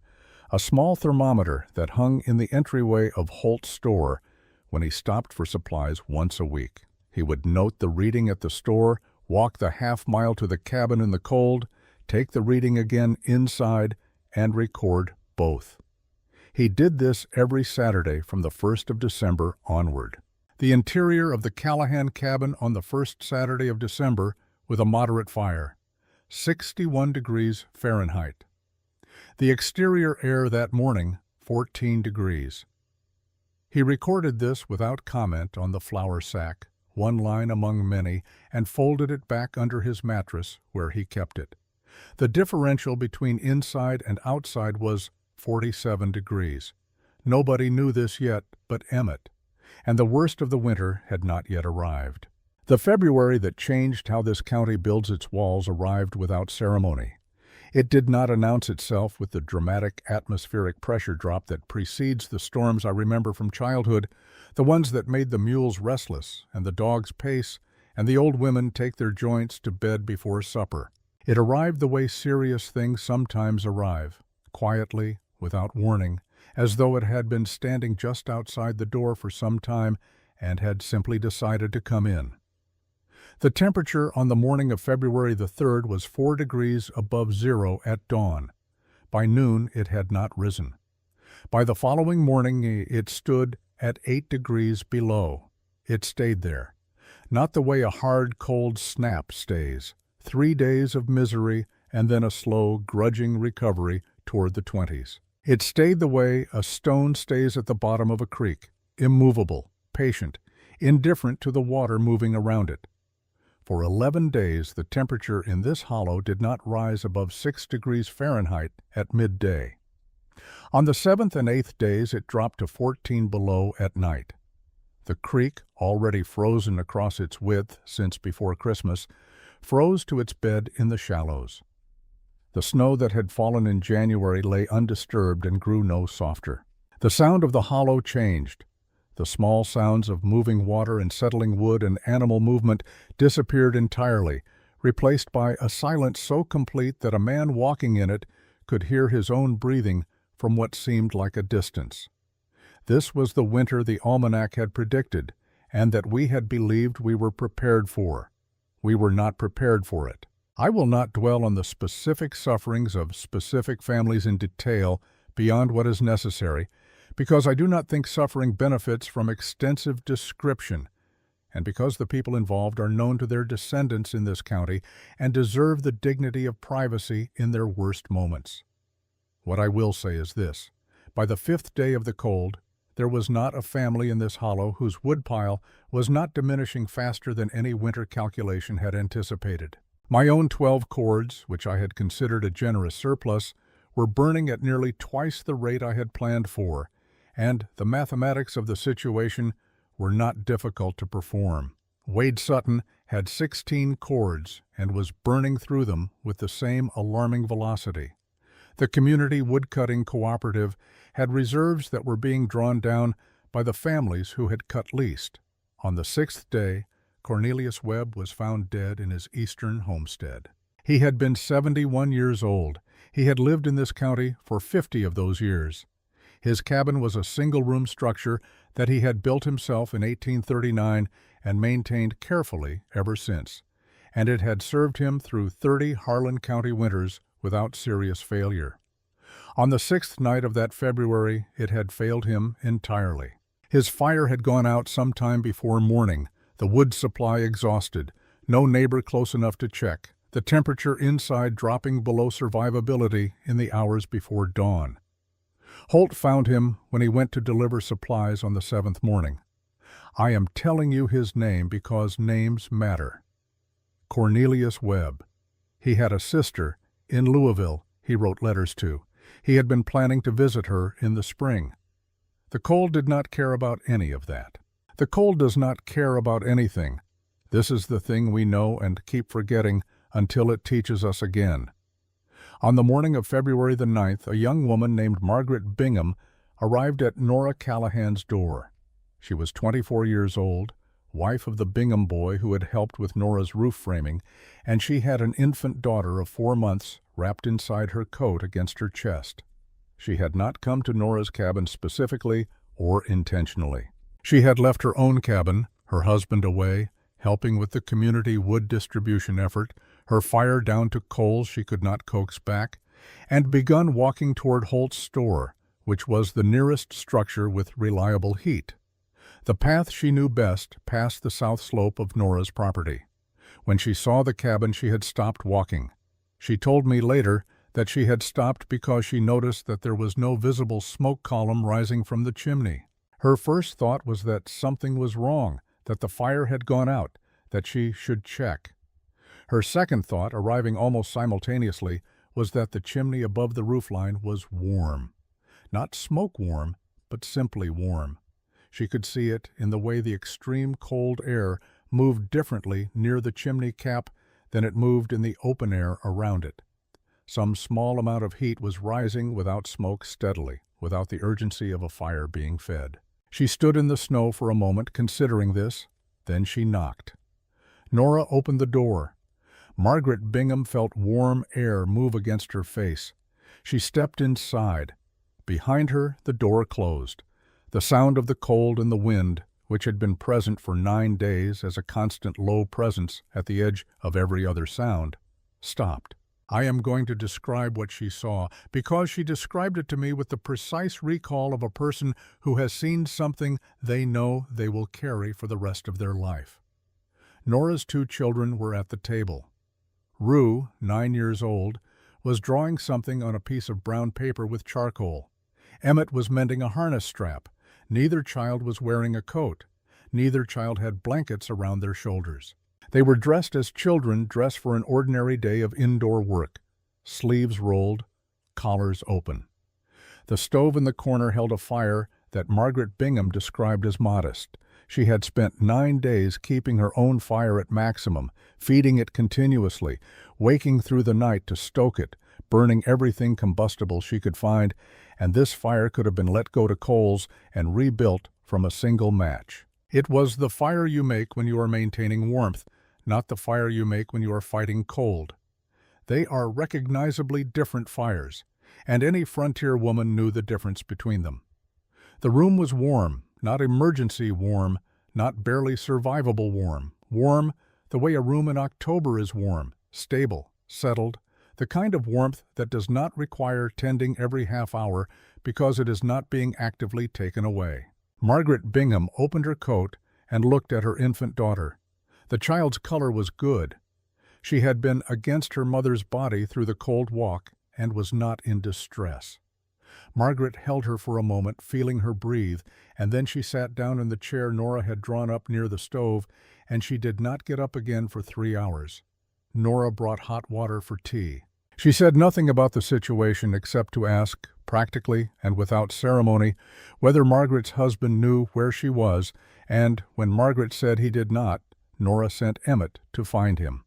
a small thermometer that hung in the entryway of Holt's store when he stopped for supplies once a week. He would note the reading at the store, walk the half-mile to the cabin in the cold, take the reading again inside, and record both. He did this every Saturday from the 1st of December onward. The interior of the Callahan cabin on the first Saturday of December with a moderate fire, 61 degrees Fahrenheit. The exterior air that morning, 14 degrees. He recorded this without comment on the flour sack, one line among many, and folded it back under his mattress where he kept it. The differential between inside and outside was 47 degrees. Nobody knew this yet but Emmett, and the worst of the winter had not yet arrived. The February that changed how this county builds its walls arrived without ceremony. It did not announce itself with the dramatic atmospheric pressure drop that precedes the storms I remember from childhood, the ones that made the mules restless and the dogs pace and the old women take their joints to bed before supper. It arrived the way serious things sometimes arrive, quietly, without warning, as though it had been standing just outside the door for some time and had simply decided to come in. The temperature on the morning of February the 3rd was 4 degrees above zero at dawn. By noon, it had not risen. By the following morning, it stood at 8 degrees below. It stayed there. Not the way a hard, cold snap stays. 3 days of misery and then a slow, grudging recovery toward the 20s. It stayed the way a stone stays at the bottom of a creek, immovable, patient, indifferent to the water moving around it. For 11 days, the temperature in this hollow did not rise above 6 degrees Fahrenheit at midday. On the 7th and 8th days, it dropped to 14 below at night. The creek, already frozen across its width since before Christmas, froze to its bed in the shallows. The snow that had fallen in January lay undisturbed and grew no softer. The sound of the hollow changed. The small sounds of moving water and settling wood and animal movement disappeared entirely, replaced by a silence so complete that a man walking in it could hear his own breathing from what seemed like a distance. This was the winter the almanac had predicted, and that we had believed we were prepared for. We were not prepared for it. I will not dwell on the specific sufferings of specific families in detail beyond what is necessary, because I do not think suffering benefits from extensive description, and because the people involved are known to their descendants in this county and deserve the dignity of privacy in their worst moments. What I will say is this: by the 5th day of the cold, there was not a family in this hollow whose woodpile was not diminishing faster than any winter calculation had anticipated. My own 12 cords, which I had considered a generous surplus, were burning at nearly twice the rate I had planned for, and the mathematics of the situation were not difficult to perform. Wade Sutton had 16 cords and was burning through them with the same alarming velocity. The Community Woodcutting Cooperative had reserves that were being drawn down by the families who had cut least. On the 6th day, Cornelius Webb was found dead in his eastern homestead. He had been 71 years old. He had lived in this county for 50 of those years. His cabin was a single-room structure that he had built himself in 1839 and maintained carefully ever since, and it had served him through 30 Harlan County winters without serious failure. On the 6th night of that February, it had failed him entirely. His fire had gone out some time before morning, the wood supply exhausted, no neighbor close enough to check, the temperature inside dropping below survivability in the hours before dawn. Holt found him when he went to deliver supplies on the 7th morning. I am telling you his name because names matter. Cornelius Webb. He had a sister in Louisville he wrote letters to. He had been planning to visit her in the spring. The cold did not care about any of that. The cold does not care about anything. This is the thing we know and keep forgetting until it teaches us again. On the morning of February the 9th, a young woman named Margaret Bingham arrived at Nora Callahan's door. She was 24 years old, wife of the Bingham boy who had helped with Nora's roof framing, and she had an infant daughter of 4 months wrapped inside her coat against her chest. She had not come to Nora's cabin specifically or intentionally. She had left her own cabin, her husband away, helping with the community wood distribution effort, her fire down to coals she could not coax back, and begun walking toward Holt's store, which was the nearest structure with reliable heat. The path she knew best passed the south slope of Nora's property. When she saw the cabin, she had stopped walking. She told me later that she had stopped because she noticed that there was no visible smoke column rising from the chimney. Her first thought was that something was wrong, that the fire had gone out, that she should check. Her second thought, arriving almost simultaneously, was that the chimney above the roofline was warm. Not smoke warm, but simply warm. She could see it in the way the extreme cold air moved differently near the chimney cap than it moved in the open air around it. Some small amount of heat was rising without smoke steadily, without the urgency of a fire being fed. She stood in the snow for a moment, considering this. Then she knocked. Nora opened the door. Margaret Bingham felt warm air move against her face. She stepped inside. Behind her, the door closed. The sound of the cold and the wind, which had been present for 9 days as a constant low presence at the edge of every other sound, stopped. I am going to describe what she saw, because she described it to me with the precise recall of a person who has seen something they know they will carry for the rest of their life. Nora's 2 children were at the table. Rue, 9 years old, was drawing something on a piece of brown paper with charcoal. Emmett was mending a harness strap. Neither child was wearing a coat. Neither child had blankets around their shoulders. They were dressed as children dress for an ordinary day of indoor work, sleeves rolled, collars open. The stove in the corner held a fire that Margaret Bingham described as modest. She had spent 9 days keeping her own fire at maximum, feeding it continuously, waking through the night to stoke it, burning everything combustible she could find, and this fire could have been let go to coals and rebuilt from a single match. It was the fire you make when you are maintaining warmth, not the fire you make when you are fighting cold. They are recognizably different fires, and any frontier woman knew the difference between them. The room was warm, not emergency warm, not barely survivable warm. Warm the way a room in October is warm, stable, settled, the kind of warmth that does not require tending every half hour because it is not being actively taken away. Margaret Bingham opened her coat and looked at her infant daughter. The child's color was good. She had been against her mother's body through the cold walk and was not in distress. Margaret held her for a moment, feeling her breathe, and then she sat down in the chair Nora had drawn up near the stove, and she did not get up again for 3 hours. Nora brought hot water for tea. She said nothing about the situation except to ask, practically and without ceremony, whether Margaret's husband knew where she was, and when Margaret said he did not, Nora sent Emmett to find him.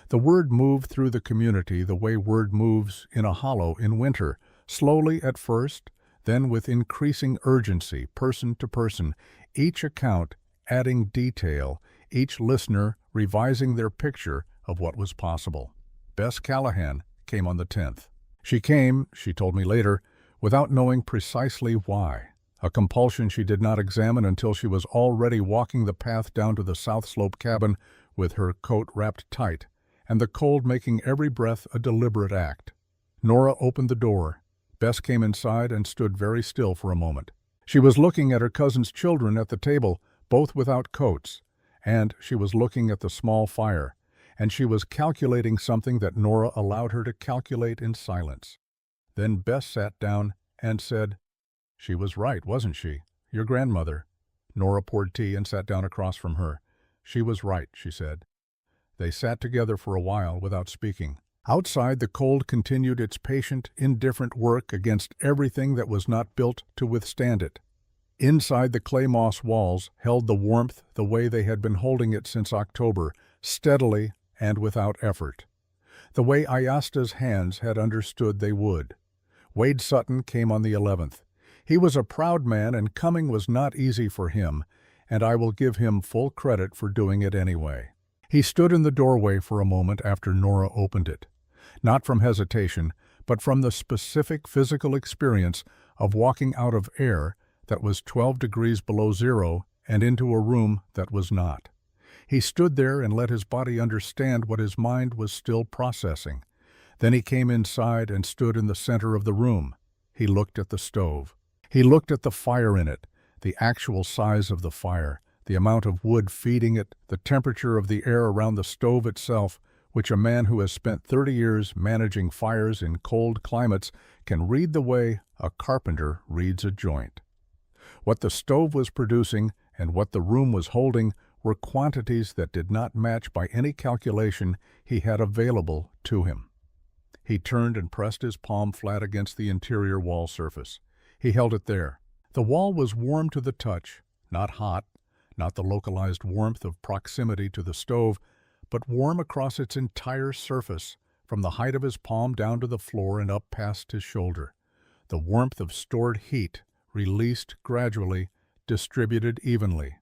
The word moved through the community the way word moves in a hollow in winter, slowly at first, then with increasing urgency, person to person, each account adding detail, each listener revising their picture of what was possible. Bess Callahan came on the 10th. She came, she told me later, without knowing precisely why, a compulsion she did not examine until she was already walking the path down to the South Slope cabin with her coat wrapped tight, and the cold making every breath a deliberate act. Nora opened the door. Bess came inside and stood very still for a moment. She was looking at her cousin's children at the table, both without coats, and she was looking at the small fire, and she was calculating something that Nora allowed her to calculate in silence. Then Bess sat down and said, "She was right, wasn't she? Your grandmother." Nora poured tea and sat down across from her. "She was right," she said. They sat together for a while without speaking. Outside, the cold continued its patient, indifferent work against everything that was not built to withstand it. Inside, the clay moss walls held the warmth the way they had been holding it since October, steadily and without effort. The way Ayasta's hands had understood they would. Wade Sutton came on the 11th. He was a proud man, and coming was not easy for him, and I will give him full credit for doing it anyway. He stood in the doorway for a moment after Nora opened it. Not from hesitation, but from the specific physical experience of walking out of air that was 12 degrees below zero and into a room that was not. He stood there and let his body understand what his mind was still processing. Then he came inside and stood in the center of the room. He looked at the stove. He looked at the fire in it, the actual size of the fire, the amount of wood feeding it, the temperature of the air around the stove itself, which a man who has spent 30 years managing fires in cold climates can read the way a carpenter reads a joint. What the stove was producing and what the room was holding were quantities that did not match by any calculation he had available to him. He turned and pressed his palm flat against the interior wall surface. He held it there. The wall was warm to the touch, not hot, not the localized warmth of proximity to the stove, but warm across its entire surface, from the height of his palm down to the floor and up past his shoulder. The warmth of stored heat, released gradually, distributed evenly.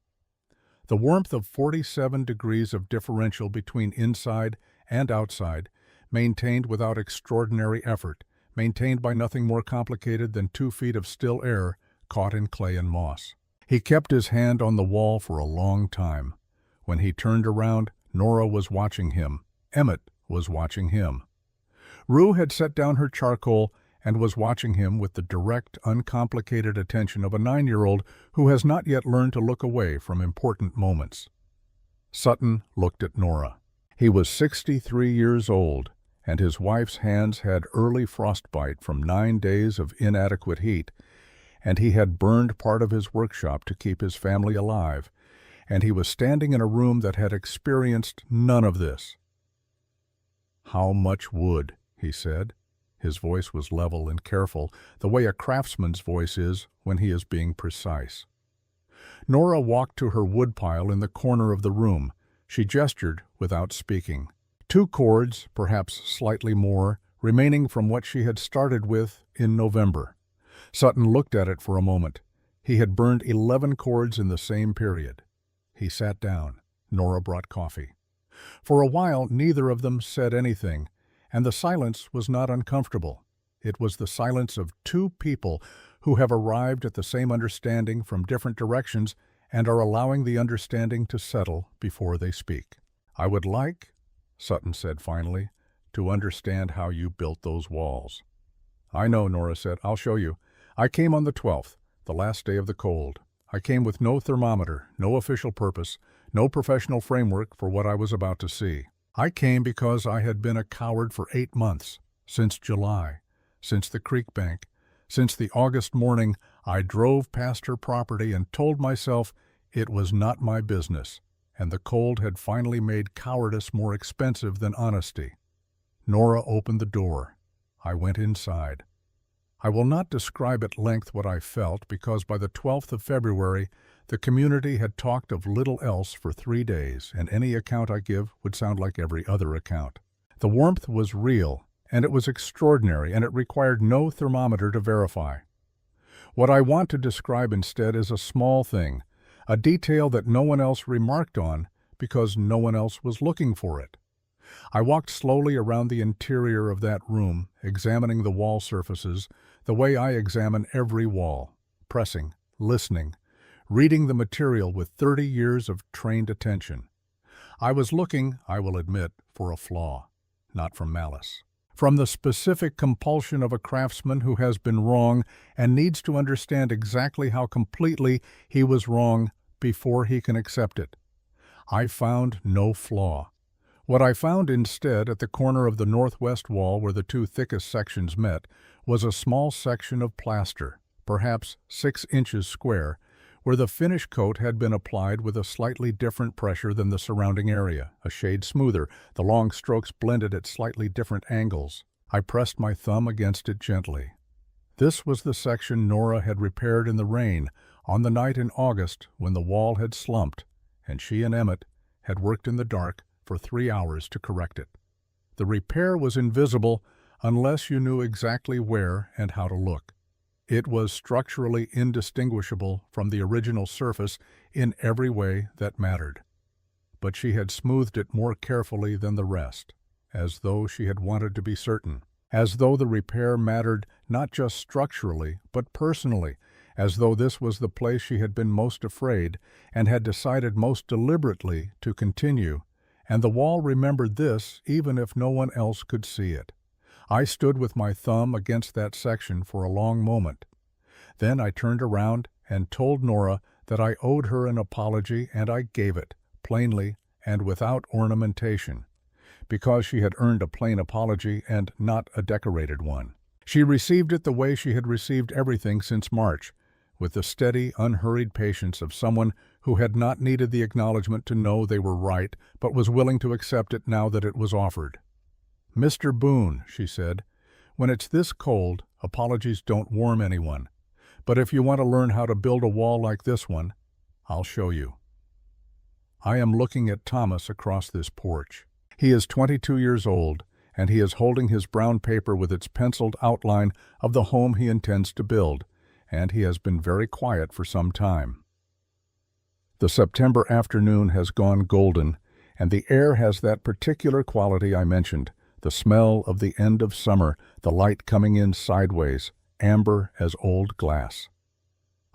The warmth of 47 degrees of differential between inside and outside, maintained without extraordinary effort, maintained by nothing more complicated than 2 feet of still air caught in clay and moss. He kept his hand on the wall for a long time. When he turned around, Nora was watching him. Emmett was watching him. Rue had set down her charcoal and was watching him with the direct, uncomplicated attention of a 9-year-old who has not yet learned to look away from important moments. Sutton looked at Nora. He was 63 years old, and his wife's hands had early frostbite from 9 days of inadequate heat, and he had burned part of his workshop to keep his family alive, and he was standing in a room that had experienced none of this. "How much wood?" he said. His voice was level and careful, the way a craftsman's voice is when he is being precise. Nora walked to her woodpile in the corner of the room. She gestured without speaking. 2 cords, perhaps slightly more, remaining from what she had started with in November. Sutton looked at it for a moment. He had burned 11 cords in the same period. He sat down. Nora brought coffee. For a while, neither of them said anything, and the silence was not uncomfortable. It was the silence of 2 people who have arrived at the same understanding from different directions and are allowing the understanding to settle before they speak. "I would like," Sutton said finally, "to understand how you built those walls." "I know," Nora said. "I'll show you. I came on the 12th, the last day of the cold. I came with no thermometer, no official purpose, no professional framework for what I was about to see. I came because I had been a coward for 8 months, since July, since the creek bank, since the August morning I drove past her property and told myself it was not my business, and the cold had finally made cowardice more expensive than honesty. Nora opened the door. I went inside. I will not describe at length what I felt because by the 12th of February the community had talked of little else for 3 days, and any account I give would sound like every other account. The warmth was real, and it was extraordinary, and it required no thermometer to verify. What I want to describe instead is a small thing, a detail that no one else remarked on because no one else was looking for it. I walked slowly around the interior of that room, examining the wall surfaces the way I examine every wall, pressing, listening, reading the material with 30 years of trained attention. I was looking, I will admit, for a flaw, not from malice. From the specific compulsion of a craftsman who has been wrong and needs to understand exactly how completely he was wrong before he can accept it. I found no flaw. What I found instead at the corner of the northwest wall where the 2 thickest sections met was a small section of plaster, perhaps 6 inches square, where the finish coat had been applied with a slightly different pressure than the surrounding area, a shade smoother, the long strokes blended at slightly different angles. I pressed my thumb against it gently. This was the section Nora had repaired in the rain on the night in August when the wall had slumped, and she and Emmett had worked in the dark for 3 hours to correct it. The repair was invisible unless you knew exactly where and how to look. It was structurally indistinguishable from the original surface in every way that mattered. But she had smoothed it more carefully than the rest, as though she had wanted to be certain, as though the repair mattered not just structurally, but personally, as though this was the place she had been most afraid and had decided most deliberately to continue, and the wall remembered this even if no one else could see it. I stood with my thumb against that section for a long moment. Then I turned around and told Nora that I owed her an apology, and I gave it, plainly and without ornamentation, because she had earned a plain apology and not a decorated one. She received it the way she had received everything since March, with the steady, unhurried patience of someone who had not needed the acknowledgement to know they were right, but was willing to accept it now that it was offered. "Mr. Boone," she said, "when it's this cold, apologies don't warm anyone. But if you want to learn how to build a wall like this one, I'll show you." I am looking at Thomas across this porch. He is 22 years old, and he is holding his brown paper with its penciled outline of the home he intends to build, and he has been very quiet for some time. The September afternoon has gone golden, and the air has that particular quality I mentioned, the smell of the end of summer, the light coming in sideways, amber as old glass.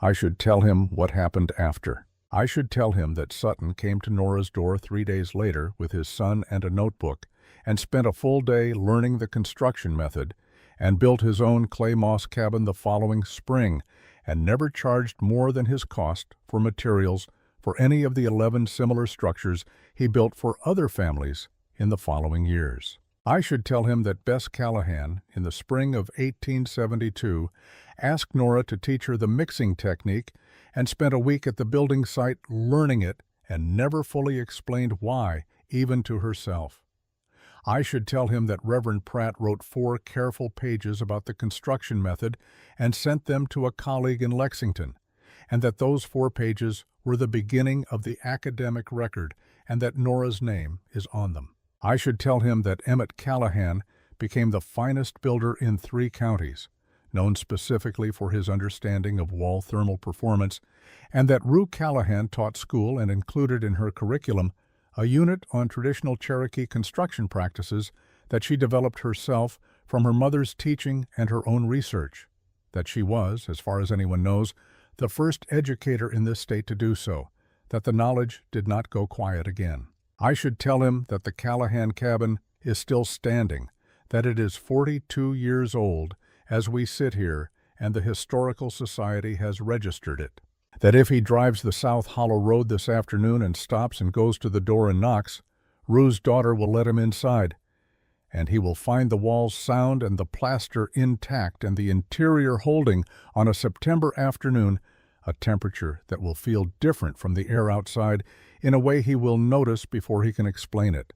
I should tell him what happened after. I should tell him that Sutton came to Nora's door 3 days later with his son and a notebook, and spent a full day learning the construction method, and built his own clay moss cabin the following spring, and never charged more than his cost for materials for any of the 11 similar structures he built for other families in the following years. I should tell him that Bess Callahan, in the spring of 1872, asked Nora to teach her the mixing technique and spent a week at the building site learning it and never fully explained why, even to herself. I should tell him that Reverend Pratt wrote 4 careful pages about the construction method and sent them to a colleague in Lexington, and that those 4 pages were the beginning of the academic record and that Nora's name is on them. I should tell him that Emmett Callahan became the finest builder in 3 counties, known specifically for his understanding of wall thermal performance, and that Rue Callahan taught school and included in her curriculum a unit on traditional Cherokee construction practices that she developed herself from her mother's teaching and her own research, that she was, as far as anyone knows, the first educator in this state to do so, that the knowledge did not go quiet again. I should tell him that the Callahan cabin is still standing, that it is 42 years old as we sit here, and the Historical Society has registered it. That if he drives the South Hollow Road this afternoon and stops and goes to the door and knocks, Rue's daughter will let him inside, and he will find the walls sound and the plaster intact and the interior holding on a September afternoon, a temperature that will feel different from the air outside in a way he will notice before he can explain it.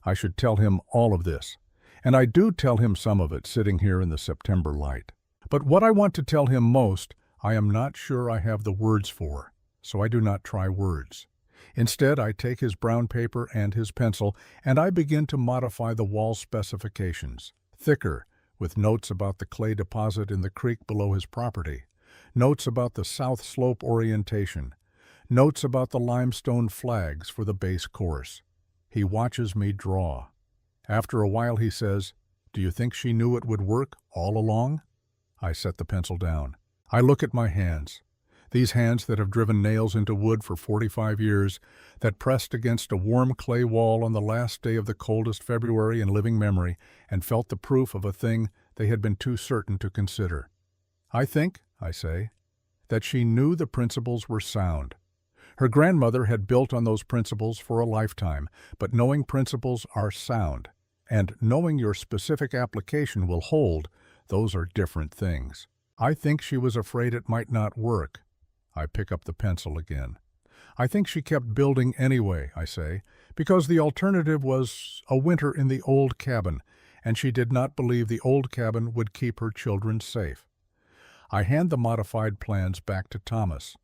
I should tell him all of this, and I do tell him some of it sitting here in the September light. But what I want to tell him most, I am not sure I have the words for, so I do not try words. Instead, I take his brown paper and his pencil, and I begin to modify the wall specifications, thicker, with notes about the clay deposit in the creek below his property, notes about the south slope orientation, notes about the limestone flags for the base course. He watches me draw. After a while he says, "Do you think she knew it would work all along?" I set the pencil down. I look at my hands, these hands that have driven nails into wood for 45 years, that pressed against a warm clay wall on the last day of the coldest February in living memory and felt the proof of a thing they had been too certain to consider. I think, I say, that she knew the principles were sound. Her grandmother had built on those principles for a lifetime, but knowing principles are sound, and knowing your specific application will hold, those are different things. I think she was afraid it might not work. I pick up the pencil again. I think she kept building anyway, I say, because the alternative was a winter in the old cabin, and she did not believe the old cabin would keep her children safe. I hand the modified plans back to Thomas.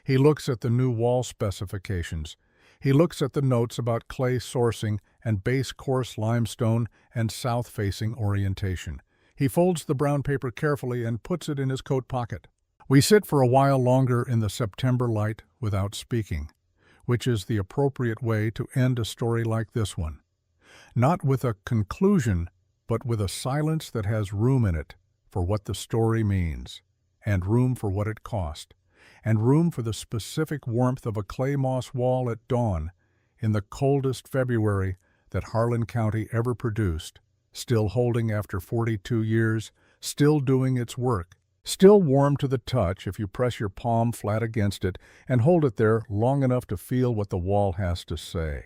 He looks at the new wall specifications. He looks at the notes about clay sourcing and base coarse limestone and south-facing orientation. He folds the brown paper carefully and puts it in his coat pocket. We sit for a while longer in the September light without speaking, which is the appropriate way to end a story like this one. Not with a conclusion, but with a silence that has room in it for what the story means, and room for what it cost, and room for the specific warmth of a clay moss wall at dawn in the coldest February that Harlan County ever produced, still holding after 42 years, still doing its work, still warm to the touch if you press your palm flat against it and hold it there long enough to feel what the wall has to say.